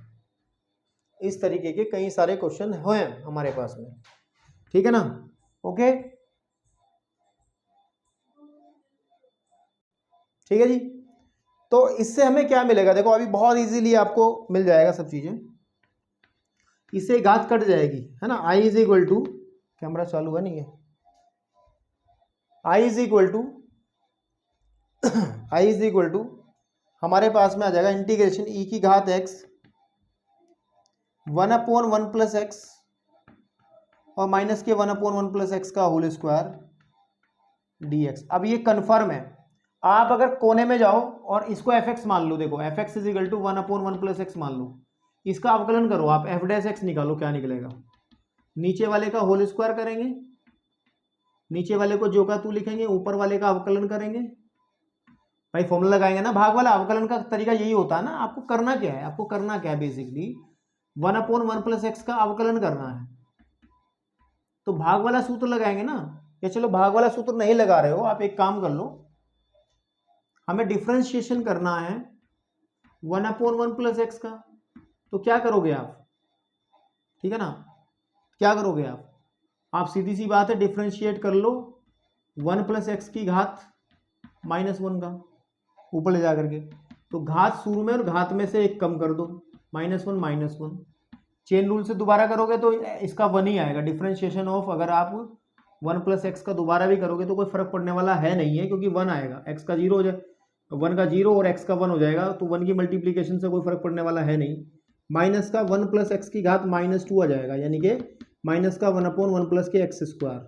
इस तरीके के कई सारे क्वेश्चन हैं हमारे पास में, ठीक है ना। ओके, ठीक है जी। तो इससे हमें क्या मिलेगा, देखो अभी बहुत इजीली आपको मिल जाएगा सब चीजें, इससे घात कट जाएगी, है ना। i is equal to, camera चालू है नहीं है, i इज इक्वल टू हमारे पास में आ जाएगा इंटीग्रेशन ई की घात एक्स 1 अपॉन 1 प्लस एक्स और माइनस के 1 अपॉन 1 प्लस एक्स का होल स्क्वायर dx। अब ये कन्फर्म है, आप अगर कोने में जाओ और इसको fx मान लो, देखो fx is equal to 1 upon 1 plus x मान लो, इसका अवकलन करो आप, f डैश एक्स निकालो, क्या निकलेगा, नीचे वाले का होल स्क्वायर करेंगे, नीचे वाले को जो का तू लिखेंगे, ऊपर वाले का अवकलन करेंगे, भाई फॉर्मूला लगाएंगे ना, भाग वाला अवकलन का तरीका यही होता है ना। आपको करना क्या है, आपको करना क्या है, बेसिकली 1 अपॉन 1 प्लस एक्स का अवकलन करना है। तो भाग वाला सूत्र लगाएंगे ना, या चलो भाग वाला सूत्र नहीं लगा रहे हो, आप एक काम कर लो, हमें डिफरेंशिएशन करना है 1 अपॉन 1 प्लस एक्स का। तो क्या करोगे आप, ठीक है ना, क्या करोगे आप सीधी सी बात है, डिफरेंशिएट कर लो 1 प्लस एक्स की घात माइनस 1 का ऊपर ले जा करके, तो घात शुरू में और घात में से एक कम कर दो, -1 चेन रूल से दोबारा करोगे तो इसका 1 ही आएगा। डिफरेंशिएशन ऑफ अगर आप 1 प्लस एक्स का दोबारा भी करोगे तो कोई फर्क पड़ने वाला है नहीं है, क्योंकि 1 आएगा, एक्स का 0 हो जाए, 1 का 0 और एक्स का 1 हो जाएगा, तो 1 की मल्टीप्लीकेशन से कोई फर्क पड़ने वाला है नहीं। माइनस का 1 प्लस एक्स की घात -2 आ जाएगा, यानी कि माइनस का 1 अपॉन 1 प्लस के एक्स स्क्वायर,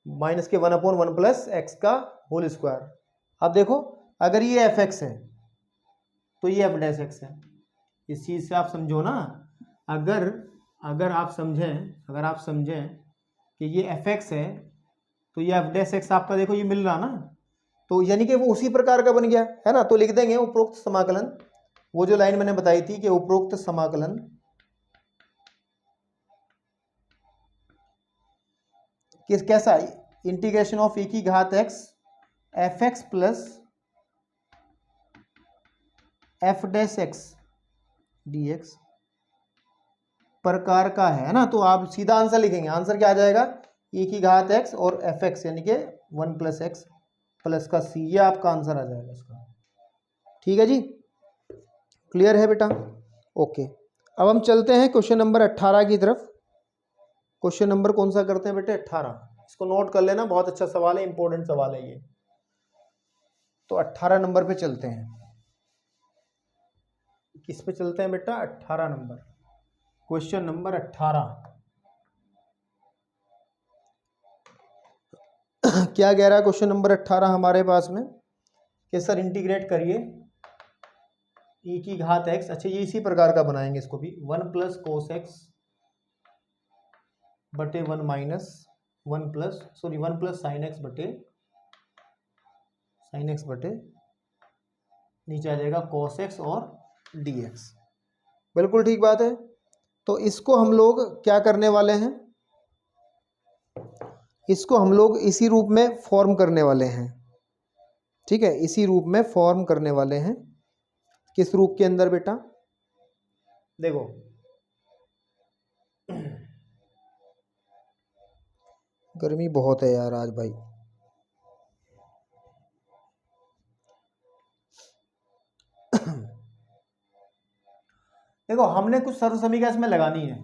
माइनस के 1 अपॉन 1 प्लस एक्स का होल स्क्वायर। अब देखो अगर ये एफ एक्स है तो ये एफ डैश एक्स है, इस चीज से आप समझो ना। अगर आप समझें कि ये एफ एक्स है तो ये एफ डैश एक्स आपका देखो ये मिल रहा ना, तो यानी कि वो उसी प्रकार का बन गया, है ना। तो लिख देंगे उपरोक्त समाकलन, वो जो लाइन मैंने बताई थी कि उपरोक्त समाकलन किस कैसा, इंटीग्रेशन ऑफ ई की घात x F x plus F dash x dx प्रकार का है ना, तो आप सीधा आंसर लिखेंगे। आंसर क्या आ जाएगा, e की घात x और fx यानी कि 1 + x + का c, ये आपका आंसर आ जाएगा इसका। ठीक है जी, क्लियर है बेटा? ओके, अब हम चलते हैं क्वेश्चन नंबर 18 की तरफ। क्वेश्चन नंबर कौन सा करते हैं बेटे? 18। इसको नोट कर लेना, बहुत अच्छा सवाल है, इंपॉर्टेंट सवाल है ये। तो 18 नंबर पे चलते हैं। किस पे चलते हैं बेटा? 18 नंबर, क्वेश्चन नंबर 18। क्या कह रहा है क्वेश्चन नंबर 18 हमारे पास में कि सर इंटीग्रेट करिए e की घात x। अच्छा, ये इसी प्रकार का बनाएंगे इसको भी, 1 + cos x बटे 1 माइनस 1 + sin x बटे नीचे आ जाएगा cos x और dx। बिल्कुल ठीक बात है। तो इसको हम लोग क्या करने वाले हैं, इसको हम लोग इसी रूप में फॉर्म करने वाले हैं। ठीक है, इसी रूप में फॉर्म करने वाले हैं। किस रूप के अंदर बेटा? देखो, गर्मी बहुत है यार आज भाई। देखो, हमने कुछ सर्व समीकरण इसमें लगानी है,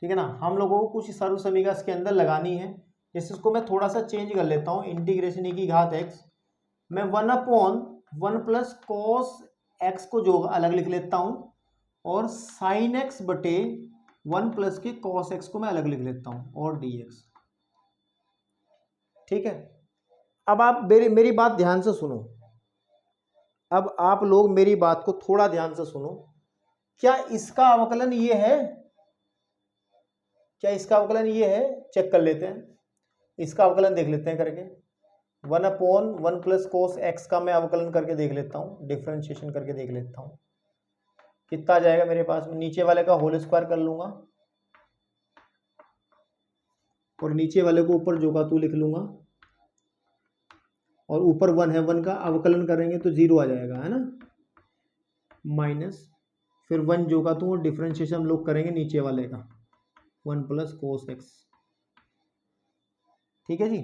ठीक है ना, हम लोगों को कुछ सर्व समीकरण इसके अंदर लगानी है। जैसे इसको मैं थोड़ा सा चेंज कर लेता हूँ, इंटीग्रेशन e की घात x, मैं 1/1 + cos x को जो अलग लिख लेता हूँ, और sin x बटे 1 + के cos x को मैं अलग लिख लेता हूँ, और dx। ठीक है, अब आप मेरी बात ध्यान से सुनो। अब आप लोग मेरी बात को थोड़ा ध्यान से सुनो। क्या इसका अवकलन ये है? क्या इसका अवकलन ये है? चेक कर लेते हैं, इसका अवकलन देख लेते हैं करके। 1/1 + cos x का मैं अवकलन करके देख लेता हूँ, डिफरेंशिएशन करके देख लेता हूँ, कितना आ जाएगा मेरे पास में। नीचे वाले का होल स्क्वायर कर लूंगा और नीचे वाले को ऊपर जो का तू लिख लूंगा, और ऊपर 1 है, 1 का अवकलन करेंगे तो 0 आ जाएगा, है ना, माइनस फिर 1 जो का तू, डिफरेंशिएशन हम लोग करेंगे नीचे वाले का, 1 + cos x। ठीक है जी,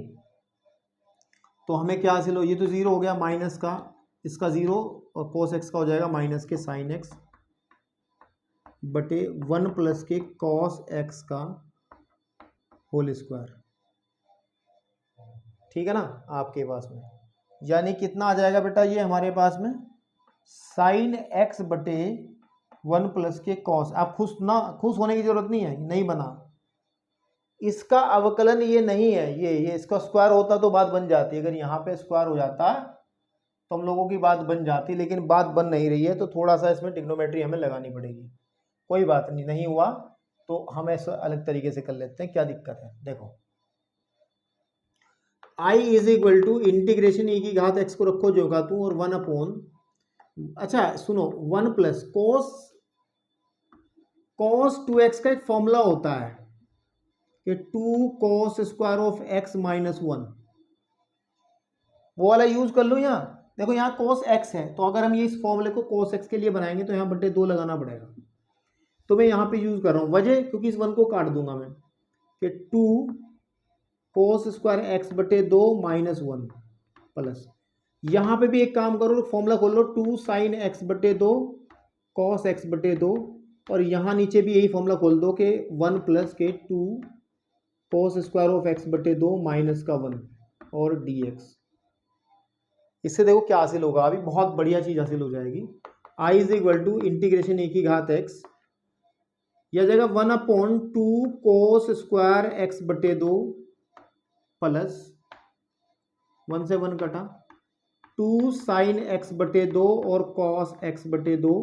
तो हमें क्या हासिल हो, ये तो 0 हो गया, माइनस का इसका 0, और cos x का हो जाएगा माइनस के sin x बटे 1 + के cos x का होल स्क्वायर। ठीक है ना आपके पास में, यानी कितना आ जाएगा बेटा ये हमारे पास में, sin x बटे 1 + के cos। आप खुश होने की जरूरत नहीं है, नहीं बना, इसका अवकलन ये नहीं है, ये इसका स्क्वायर होता तो बात बन जाती। अगर यहाँ पे स्क्वायर हो जाता तो हम लोगों की बात बन जाती, लेकिन बात बन नहीं रही है, तो थोड़ा सा इसमें ट्रिग्नोमेट्री हमें लगानी पड़ेगी। कोई बात नहीं, नहीं हुआ तो हम ऐसा अलग तरीके से कर लेते हैं, क्या दिक्कत है। देखो, I = इंटीग्रेशन e की घात x को रखो जो का तू, और 1/, अच्छा सुनो, 1 + cos 2x का एक फॉर्मूला होता है कि 2 cos स्क्वायर ऑफ x - 1, वो वाला यूज कर लो। यहाँ देखो, यहाँ cos x है, तो अगर हम ये इस फॉर्मूले को cos x के लिए बनाएंगे तो यहाँ बटे 2 लगाना पड़ेगा। तो मैं यहाँ पे यूज कर रहा हूँ, वजह क्योंकि इस 1 को काट दूंगा मैं, कि 2 cos स्क्वायर x बटे 2 - 1 प्लस, यहाँ पे भी एक काम करो, फॉर्मूला खोल लो, 2 sin x बटे 2 cos x बटे 2, और यहाँ नीचे भी यही फॉर्मूला खोल दो कि 1 + के 2 cos स्क्वायर ऑफ x बटे 2 माइनस का 1 और dx। इससे देखो क्या हासिल होगा, अभी बहुत बढ़िया चीज हासिल हो जाएगी। I = इंटीग्रेशन e की घात x, यह जाएगा 1/2 cos स्क्वायर x बटे 2 प्लस 1 से 1 कटा, 2 sin x बटे 2 और cos x बटे 2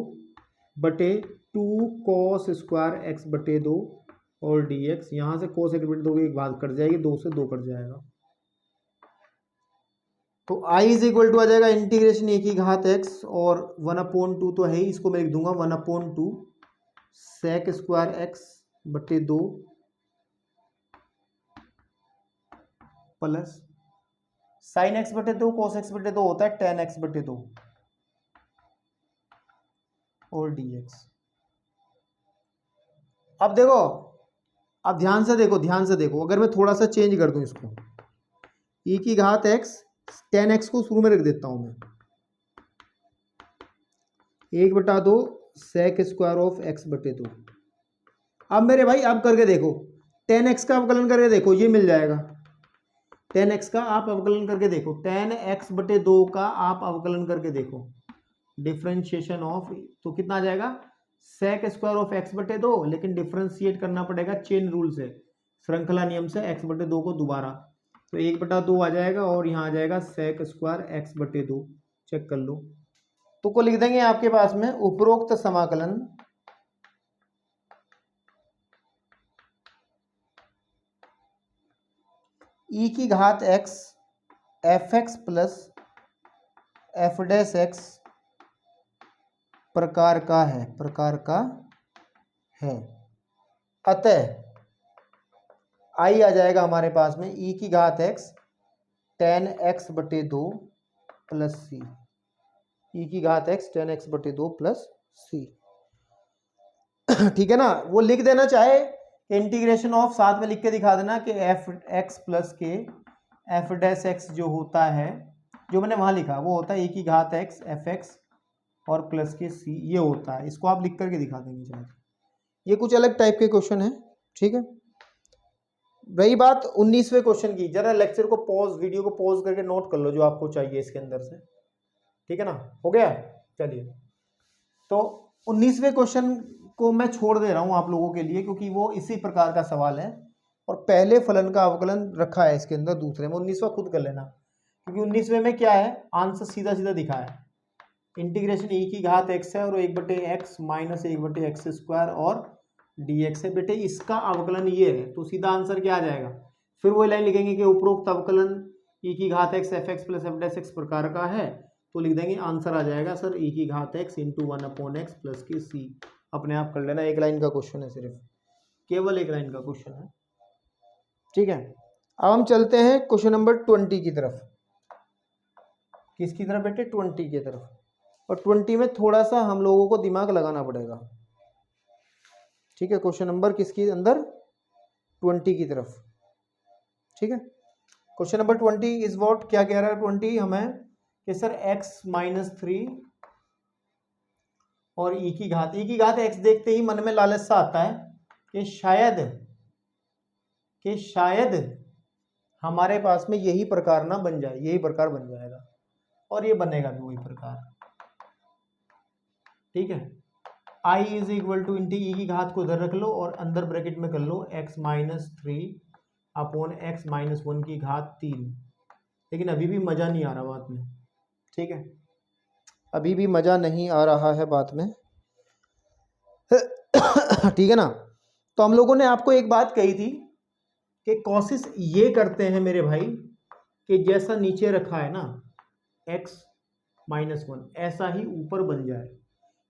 बटे 2 cos स्क्वायर x बटे 2 और dx। यहाँ से cos x बटे 2 की एक बात कट जाएगी, 2 से 2 कट जाएगा, तो I = आ जाएगा इंटीग्रेशन e की घात x, और 1/2 तो है ही, इसको मैं लिख दूंगा 1/2 sec स्क्वायर x बटे 2 प्लस sin x बटे 2 cos x बटे 2 होता है tan x बटे 2 और dx। अब देखो, अब ध्यान से देखो, ध्यान से देखो, अगर मैं थोड़ा सा चेंज कर दूं इसको, e की घात x, tan x को शुरू में रख देता हूं मैं, 1/2 sec स्क्वायर ऑफ x बटे 2। अब मेरे भाई अब करके देखो, tan x का अवकलन करके देखो, ये मिल जाएगा। tan x का आप अवकलन करके देखो, tan x बटे 2 का आप अवकलन करके देखो, डिफ्रेंशिएशन ऑफ, तो कितना आ जाएगा, sec स्क्वायर ऑफ x बटे 2, लेकिन डिफ्रेंशिएट करना पड़ेगा चेन रूल से, श्रृंखला नियम से, x बटे 2 को दोबारा, तो 1/2 आ जाएगा और यहाँ आ जाएगा sec स्क्वायर x बटे 2। चेक कर लो, तो को लिख देंगे आपके पास में, उपरोक्त समाकलन e की घात x fx plus f dash x प्रकार का है, प्रकार का है। अतः आई आ जाएगा हमारे पास में e की घात x tan x बटे 2 प्लस सी, e की घात x tan x बटे 2 प्लस सी। ठीक है ना, वो लिख देना, चाहे इंटीग्रेशन ऑफ साथ में लिख के दिखा देना कि एफ एक्स प्लस के एफ डैश एक्स जो होता है, जो मैंने वहां लिखा वो होता है e की घात x एफ एक्स और प्लस के सी, ये होता है। इसको आप लिख करके दिखा देंगे चाहे, ये कुछ अलग टाइप के क्वेश्चन है। ठीक है, रही बात 19वें क्वेश्चन की, जरा लेक्चर को पॉज, वीडियो को पॉज करके नोट कर लो जो आपको चाहिए इसके अंदर से। ठीक है ना, हो गया, चलिए। तो 19वें क्वेश्चन को मैं छोड़ दे रहा हूं आप लोगों के लिए, क्योंकि वो इसी प्रकार का सवाल है और पहले फलन का अवकलन रखा है इसके अंदर, दूसरे में 19वां खुद कर लेना, क्योंकि 19वें में क्या है, आंसर सीधा सीधा दिखा है, इंटीग्रेशन e की घात x है और 1/x माइनस 1/x स्क्वायर और dx है। बेटे इसका अवकलन ये है, तो सीधा आंसर क्या आ जाएगा, फिर वही लाइन लिखेंगे कि उपरोक्त अवकलन e की घात x F x plus F dash x प्रकार का है, तो लिख देंगे आंसर आ जाएगा सर e की घात x इंटू 1/x प्लस के c। अपने आप कर लेना, एक लाइन का क्वेश्चन है, सिर्फ केवल एक लाइन का क्वेश्चन है। ठीक है, अब हम चलते हैं क्वेश्चन नंबर 20 की तरफ। किसकी तरफ बेटे, 20 की तरफ। और 20 में थोड़ा सा हम लोगों को दिमाग लगाना पड़ेगा। ठीक है, क्वेश्चन नंबर किसकी अंदर, 20 की तरफ। ठीक है, क्वेश्चन नंबर 20 इज व्हाट, क्या कह रहा है 20 हमें कि सर x माइनस 3 और e की घात x देखते ही मन में लालच सा आता है कि शायद हमारे पास में यही प्रकार ना बन जाए, यही प्रकार बन जाएगा, और ये बनेगा भी वही प्रकार। ठीक है, i इज इक्वल टू इंटी ई की घात को इधर रख लो और अंदर ब्रैकेट में कर लो x minus 3 upon x minus 1 की घात 3। लेकिन अभी भी मजा नहीं आ रहा बात में। ठीक है, अभी भी मजा नहीं आ रहा है बात में। ठीक है ना, तो हम लोगों ने आपको एक बात कही थी कि कोशिश ये करते हैं मेरे भाई कि जैसा नीचे रखा है ना x माइनस 1, ऐसा ही ऊपर बन जाए,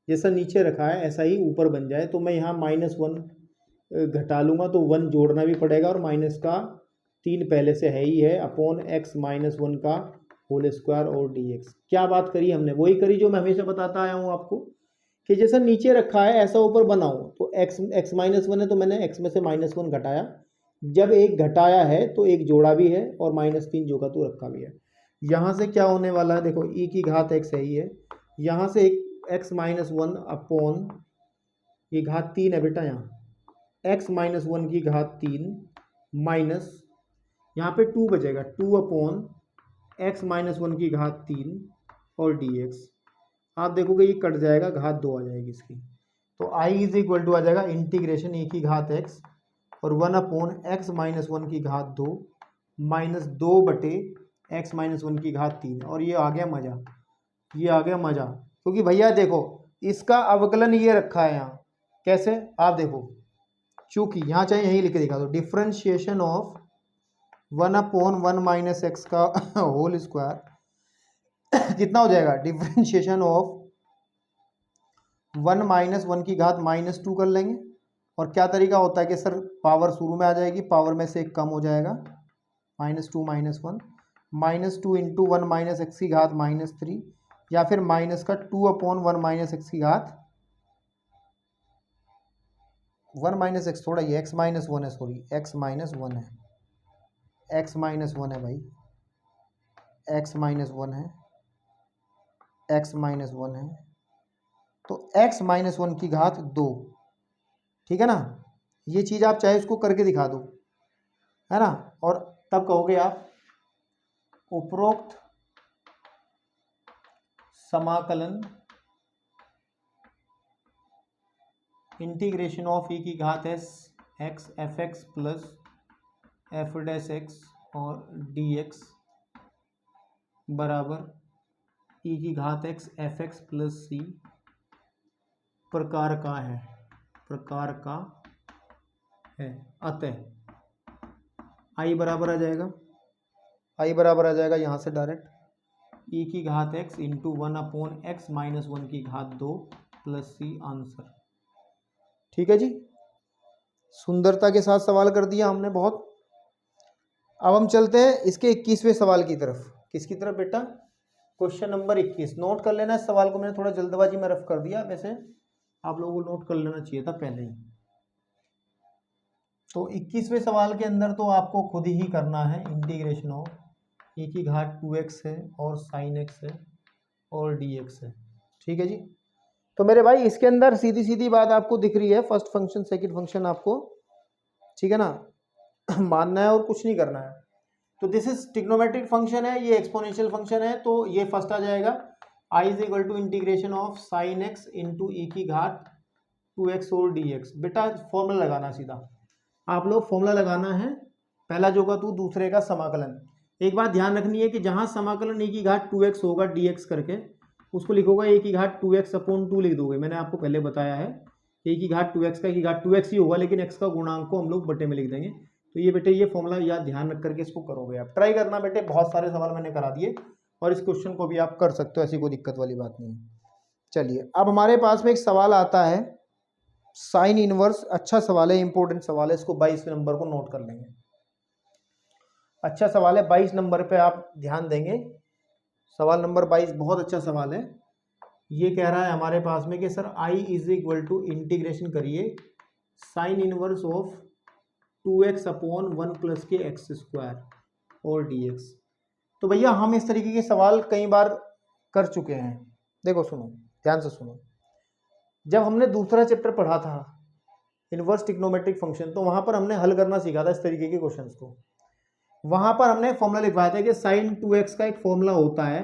जैसा नीचे रखा है ऐसा ही ऊपर बन जाए। तो मैं यहाँ -1 घटा लूंगा तो 1 जोड़ना भी पड़ेगा, और माइनस का 3 पहले से है ही है, अपॉन x माइनस 1 का होल स्क्वायर और dx। क्या बात करी हमने, वही करी जो मैं हमेशा बताता आया हूँ आपको कि जैसा नीचे रखा है ऐसा ऊपर बनाओ। तो x माइनस 1 है तो मैंने x में से -1 घटाया, जब एक घटाया है तो एक जोड़ा भी है और -3 जोड़ा तो रखा भी है। यहाँ से क्या होने वाला है, देखो e की घात x है ही है, यहाँ से एक x माइनस 1 अपॉन ये घात 3 है बेटा, यहाँ x माइनस 1 की घात 3 माइनस यहाँ पे 2 बचेगा, 2 अपॉन x माइनस 1 की घात 3 और dx। आप देखोगे ये कट जाएगा, घात 2 आ जाएगी इसकी। तो i इज इक्वल टू आ जाएगा इंटीग्रेशन e की घात x और 1 अपॉन x माइनस 1 की घात 2 माइनस 2 बटे x माइनस 1 की घात 3। और ये आ गया मजा, ये आ गया मजा, क्योंकि भैया देखो इसका अवकलन ये रखा है यहाँ, कैसे आप देखो, चूंकि यहाँ चाहे यही लिख के दिखा दो, differentiation of 1 upon 1 minus x का होल स्क्वायर कितना हो जाएगा, डिफ्रेंशिएशन ऑफ 1 माइनस 1 की घात -2 कर लेंगे। और क्या तरीका होता है कि सर पावर शुरू में आ जाएगी, पावर में से एक कम हो जाएगा, -2 -1 -2 इंटू 1 माइनस एक्स की घात -3, या फिर माइनस का 2 अपॉन 1 माइनस एक्स की घात 1 माइनस एक्स थोड़ा, ये x माइनस वन है, सॉरी x माइनस वन है, x माइनस वन है भाई, x माइनस वन है, x माइनस वन है, तो x माइनस वन की घात 2, ठीक है ना। ये चीज़ आप चाहे इसको करके दिखा दो, है ना, और तब कहोगे आप उपरोक्त समाकलन इंटीग्रेशन ऑफ ई की घात S x F x plus F dash x और डी एक्स बराबर ई की घात एक्स एफ एक्स प्लस सी प्रकार का है, प्रकार का है। अतः आई बराबर आ जाएगा, आई बराबर आ जाएगा यहाँ से डायरेक्ट ई की घात एक्स इंटू 1/x माइनस 1 की घात 2 प्लस सी आंसर। ठीक है जी, सुंदरता के साथ सवाल कर दिया हमने बहुत। अब हम चलते हैं इसके 21वें सवाल की तरफ। किसकी तरफ बेटा? Question number 21। नोट कर लेना इस सवाल को, मैंने थोड़ा जल्दबाजी में रफ कर दिया, वैसे आप लोगों को नोट कर लेना चाहिए था पहले ही। तो 21वें सवाल के अंदर तो आपको खुद ही करना है इंटीग्रेशन ऑफ ई की घात 2x है और साइन x है और dx है। ठीक है जी, तो मेरे भाई इसके अंदर सीधी सीधी बात आपको दिख रही है, फर्स्ट फंक्शन सेकंड फंक्शन आपको, ठीक है ना, मानना है और कुछ नहीं करना है। तो दिस इज ट्रिग्नोमेट्रिक फंक्शन है, ये एक्सपोनेंशियल फंक्शन है, तो ये फर्स्ट आ जाएगा i is equal to integration of sine x into e की घात 2x और dx। बेटा फॉर्मूला लगाना सीधा, आप लोग फॉर्मूला लगाना है, पहला जो का तू दूसरे का समाकलन। एक बात ध्यान रखनी है कि जहां समाकलन e की घात 2x होगा dx करके, उसको लिखोगा e की घात 2x अपॉन 2 लिख दोगे। मैंने आपको पहले बताया है कि e की घात 2x का e की घात 2x ही होगा, लेकिन x का गुणांक को हम लोग बटे में लिख देंगे। तो ये बेटे ये फॉर्मूला याद ध्यान रख करके इसको करोगे आप। ट्राई करना बेटे, बहुत सारे सवाल मैंने करा दिए और इस क्वेश्चन को भी आप कर सकते हो, ऐसी कोई दिक्कत वाली बात नहीं है। चलिए अब हमारे पास में एक सवाल आता है साइन इनवर्स। अच्छा सवाल है, इंपॉर्टेंट सवाल है, इसको 22 नंबर को नोट कर लेंगे। अच्छा सवाल है, 22 नंबर पे आप ध्यान देंगे। सवाल नंबर 22 बहुत अच्छा सवाल है। ये कह रहा है हमारे पास में कि sir i is equal to integration करिए sine inverse of 2x upon 1 plus के एक्स स्क्वायर और dx। तो भैया हम इस तरीके के सवाल कई बार कर चुके हैं। देखो सुनो, ध्यान से सुनो, जब हमने दूसरा चैप्टर पढ़ा था इनवर्स ट्रिग्नोमेट्रिक फंक्शन, तो वहां पर हमने हल करना सीखा था इस तरीके के क्वेश्चंस को। वहां पर हमने फॉर्मूला लिखवाया था कि साइन 2x का एक फॉर्मूला होता है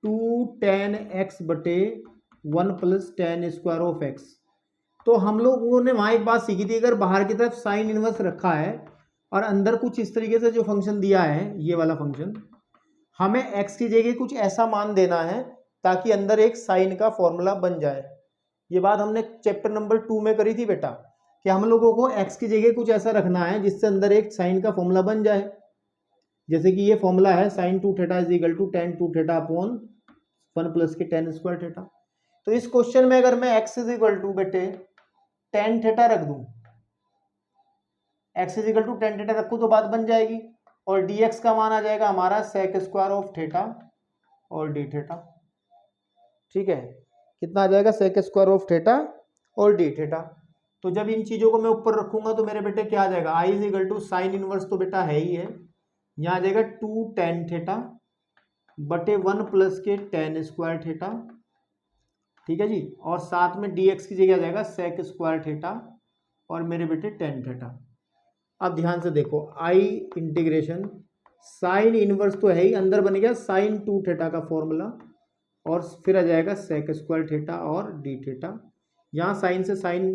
2 tan x बटे 1 plus tan square of x। तो हम लोगों ने वहां एक बात सीखी थी, अगर बाहर की तरफ साइन इनवर्स रखा है और अंदर कुछ इस तरीके से जो फंक्शन दिया है, ये वाला फंक्शन, हमें x की जगह कुछ ऐसा मान देना है ताकि अंदर एक साइन का फॉर्मूला बन जाए। ये बात हमने चैप्टर नंबर 2 में करी थी बेटा, कि हम लोगों को x की जगह कुछ ऐसा रखना है जिससे अंदर एक साइन का फॉर्मूला बन जाए। जैसे कि ये फॉर्मूला है sine 2 theta is equal to tan 2 theta upon 1 plus के tan स्क्वायर थीटा। तो इस क्वेश्चन में अगर मैं x इज इक्वल टू बेटे tan थीटा रख दूं, x is equal to tan theta रखूं तो बात बन जाएगी, और dx का मान आ जाएगा हमारा sec स्क्वायर ऑफ थीटा और d थीटा। ठीक है, कितना आ जाएगा? sec स्क्वायर ऑफ थीटा और d थीटा। तो जब इन चीजों को मैं ऊपर रखूंगा तो मेरे बेटे क्या आ जाएगा? i is equal to sine inverse तो बेटा है ही है, यहाँ आ जाएगा 2 tan थीटा बटे 1 प्लस के tan स्क्वायर थीटा। ठीक है जी, और साथ में dx की जगह आ जाएगा sec स्क्वायर थीटा और मेरे बेटे tan थीटा। अब ध्यान से देखो, i इंटीग्रेशन साइन इनवर्स तो है ही, अंदर बन गया साइन 2 थीटा का फॉर्मूला और फिर आ जाएगा sec स्क्वायर थीटा और d थीटा। यहाँ साइन से साइन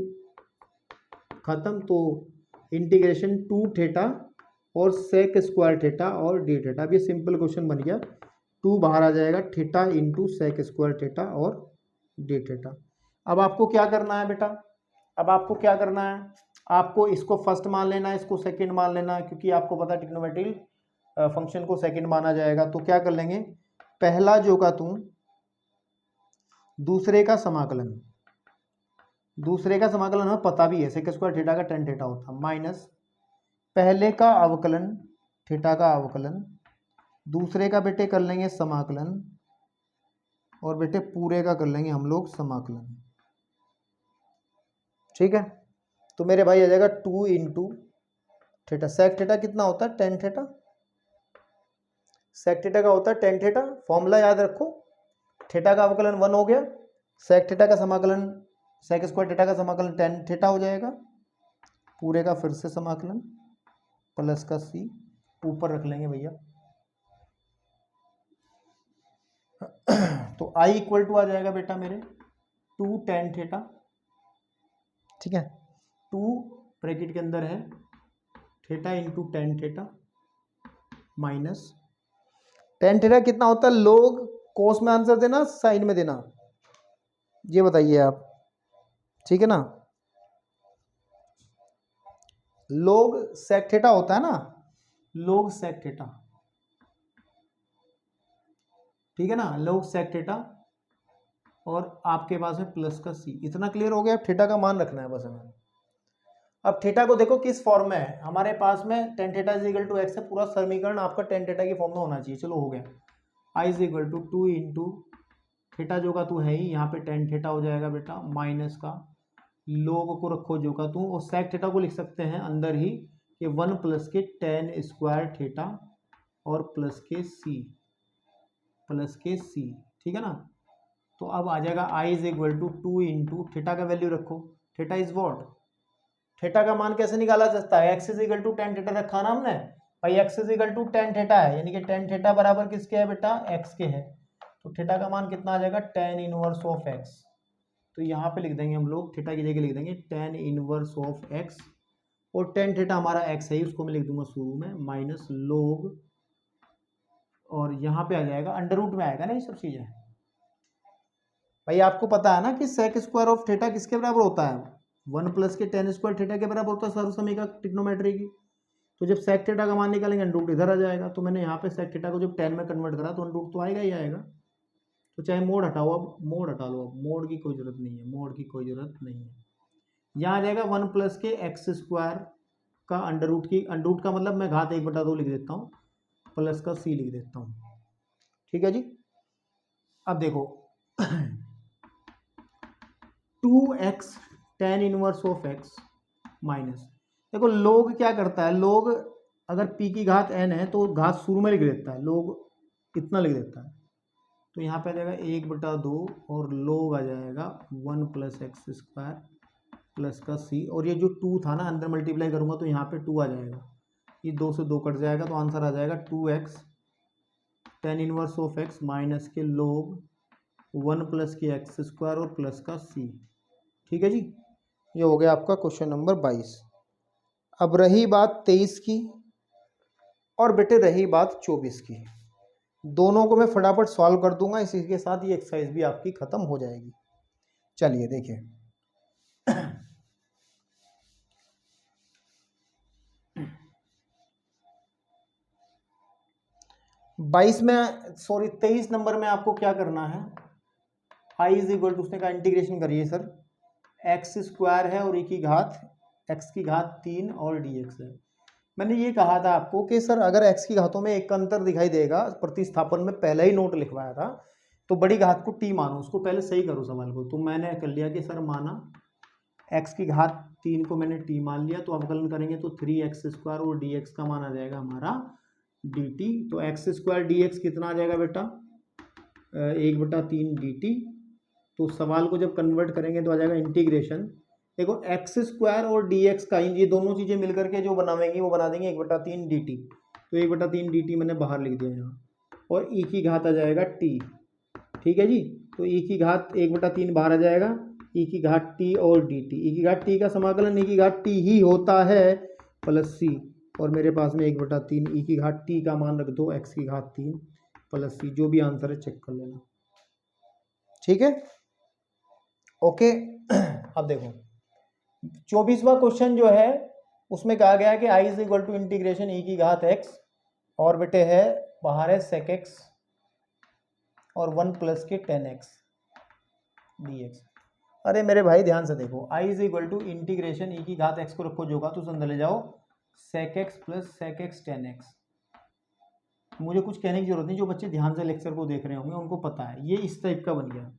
खत्म, तो इंटीग्रेशन 2 थीटा और sec स्क्वायर थीटा और d थीटा। अब ये सिंपल क्वेश्चन बन गया, 2 बाहर आ जाएगा theta into sec square theta और d थीटा। अब आपको क्या करना है बेटा? अब आपको क्या करना है? आपको इसको फर्स्ट मान लेना है, इसको सेकंड मान लेना है, क्योंकि आपको पता है ट्रिग्नोमेट्रिक फंक्शन को सेकंड माना जाएगा। तो क्या कर लेंगे, पहला जो का तुम दूसरे का समाकलन, दूसरे का समाकलन हमें पता भी है sec स्क्वायर थीटा का tan थीटा होता है, माइनस पहले का अवकलन थीटा का अवकलन, दूसरे का बेटे कर लेंगे समाकलन, और बेटे पूरे का कर लेंगे हम लोग समाकलन। ठीक है, तो मेरे भाई आ जाएगा 2 इंटू थीटा। सेक थीटा कितना होता है, टेन थीटा। सेक थीटा का होता है टेन थीटा। फॉर्मूला याद रखो, थीटा का अवकलन 1 हो गया, सेक थीटा का समाकलन, सेक स्क्वायर थीटा का समाकलन टेन थीटा हो जाएगा, पूरे का फिर से समाकलन प्लस का सी ऊपर रख लेंगे भैया। तो आई इक्वल टू आ जाएगा बेटा मेरे 2 टेन थीटा, ठीक है। 2 ब्रैकेट के अंदर है theta into tan theta minus tan theta कितना होता है, लोग कोस में आंसर देना साइन में देना, ये बताइए आप, ठीक है ना। लोग सेक थीटा होता है ना, लोग सेक थीटा, ठीक है ना, लोग सेक थीटा, और आपके पास है प्लस का सी। इतना क्लियर हो गया। अब थीटा का मान रखना है बस हमें। अब थीटा को देखो किस फॉर्म में है, हमारे पास में tan theta is equal to x है, पूरा समीकरण आपका टेन थीटा की फॉर्म में होना चाहिए। चलो हो गया, I is equal to 2 into theta जो का तू है ही, यहाँ पे टेन थीटा हो जाएगा बेटा, माइनस का लोग को रखो जो का तू, और सेक थीटा को लिख सकते हैं अंदर ही कि 1 प्लस के टेन स्क्वायर थीटा और प्लस के सी, ठीक है ना। तो अब आ जाएगा I is equal to 2 into theta का वैल्यू रखो, थीटा इज वॉट, थीटा का मान कैसे निकाला जाता है, x is equal to tan theta रखा ना हमने भाई, x is equal to tan theta है, यानी कि टेन थीटा बराबर किसके है बेटा, एक्स के है। तो थीटा का मान कितना आ जाएगा, टेन इनवर्स ऑफ एक्स। तो यहाँ पे लिख देंगे हम लोग, थीटा की जगह लिख देंगे टेन इनवर्स ऑफ एक्स, और टेन थीटा हमारा एक्स है, उसको मैं लिख दूंगा शुरू में माइनस लोग, और यहाँ पे आ जाएगा अंडर रूट में आएगा ना ये सब चीजें। भाई आपको पता है ना कि सेक स्क्वायर ऑफ थीटा किसके बराबर होता है, 1 प्लस के टेन स्क्वायर थीटा के बराबर होता है सर्वसमीका ट्रिग्नोमेट्री की। तो जब सेक थीटा का मान निकालेंगे अंडर रूट इधर आ जाएगा। तो मैंने यहाँ पे सेक थीटा को जब 10 में कन्वर्ट करा तो अंडर रूट तो आएगा ही आएगा। तो चाहे मोड हटाओ, अब मोड हटा लो, अब मोड की कोई जरूरत नहीं है, मोड की कोई जरूरत नहीं है। यहाँ आ जाएगा 1 प्लस के एक्स स्क्वायर का अंडर रूट की, अंडर रूट का मतलब मैं घात 1/2 लिख देता हूँ, प्लस का सी लिख देता हूँ, ठीक है जी। अब देखो 2x tan inverse of x minus, देखो लोग क्या करता है, लोग अगर p की घात n है तो घात शुरू में लिख देता है, लोग इतना लिख देता है। तो यहाँ पे आ जाएगा 1/2 और लोग आ जाएगा 1 प्लस एक्स स्क्वायर प्लस का सी, और ये जो 2 था ना अंदर मल्टीप्लाई करूँगा तो यहाँ पे 2 आ जाएगा, ये 2 से 2 कट जाएगा, तो आंसर आ जाएगा 2x tan inverse of x minus के लोग 1 प्लस के एक्स स्क्वायर और प्लस का सी, ठीक है जी। ये हो गया आपका क्वेश्चन नंबर 22। अब रही बात 23 की, और बेटे रही बात 24 की, दोनों को मैं फटाफट सॉल्व कर दूंगा, इसी के साथ ये एक्सरसाइज भी आपकी खत्म हो जाएगी। चलिए देखिए 22 में, सॉरी 23 नंबर में आपको क्या करना है, आई इज इक्वल टू, उसने कहा इंटीग्रेशन करिए सर, एक्स स्क्वायर है और की घात एक्स की घात 3 और dx है। मैंने ये कहा था आपको कि सर अगर एक्स की घातों में एक का अंतर दिखाई देगा, प्रतिस्थापन में पहले ही नोट लिखवाया था, तो बड़ी घात को t मानो, उसको पहले सही करो सवाल को। तो मैंने कर लिया कि सर माना x की घात 3 को मैंने t मान लिया, तो अवकलन करेंगे तो 3x स्क्वायर और dx का मान आ जाएगा हमारा dt। तो x स्क्वायर dx कितना आ जाएगा बेटा, 1/3 dt। तो सवाल को जब कन्वर्ट करेंगे तो आ जाएगा इंटीग्रेशन, देखो एक्स स्क्वायर और डी एक्स का, ये दोनों चीज़ें मिलकर के जो बनावेंगी वो बना देंगे 1/3 dt। तो 1/3 dt मैंने बाहर लिख दिया यहाँ, और ई की घात आ जाएगा t, ठीक है जी। तो ई की घात 1/3 बाहर आ जाएगा, ई की घात t और dt, ई की घात t का समाकलन ई की घात t ही होता है प्लस सी, और मेरे पास में 1/3 ई की घात t का मान रख दो, x की घात 3 प्लस सी, जो भी आंसर है चेक कर लेना, ठीक है ओके। अब देखो 24वां क्वेश्चन जो है उसमें कहा गया है कि I is equal to integration e की घात एक्स, और बेटे है बाहर है सेक एक्स और 1 प्लस के 10x dx। अरे मेरे भाई ध्यान से देखो, I is equal to integration e की घात एक्स को रखो जो का, तो अंदर ले जाओ sec x plus sec x 10x। मुझे कुछ कहने की जरूरत नहीं, जो बच्चे ध्यान से लेक्चर को देख रहे होंगे उनको पता है, ये इस टाइप का बन गया।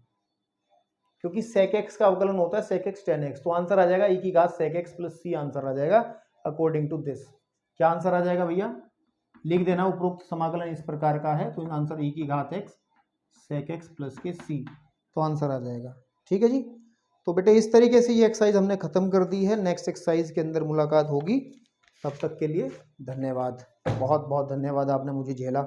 क्योंकि sec x का अवकलन होता है sec x tan x, तो आंसर आ जाएगा e की घात sec x plus c answer आ जाएगा अकॉर्डिंग टू दिस। क्या आंसर आ जाएगा भैया, लिख देना उपरोक्त समाकलन इस प्रकार का है, तो आंसर e की घात x sec x प्लस के c, तो आंसर आ जाएगा। ठीक है जी, तो बेटे इस तरीके से ये एक्सरसाइज हमने खत्म कर दी है। नेक्स्ट एक्सरसाइज के अंदर मुलाकात होगी, तब तक के लिए धन्यवाद, बहुत बहुत धन्यवाद, आपने मुझे झेला।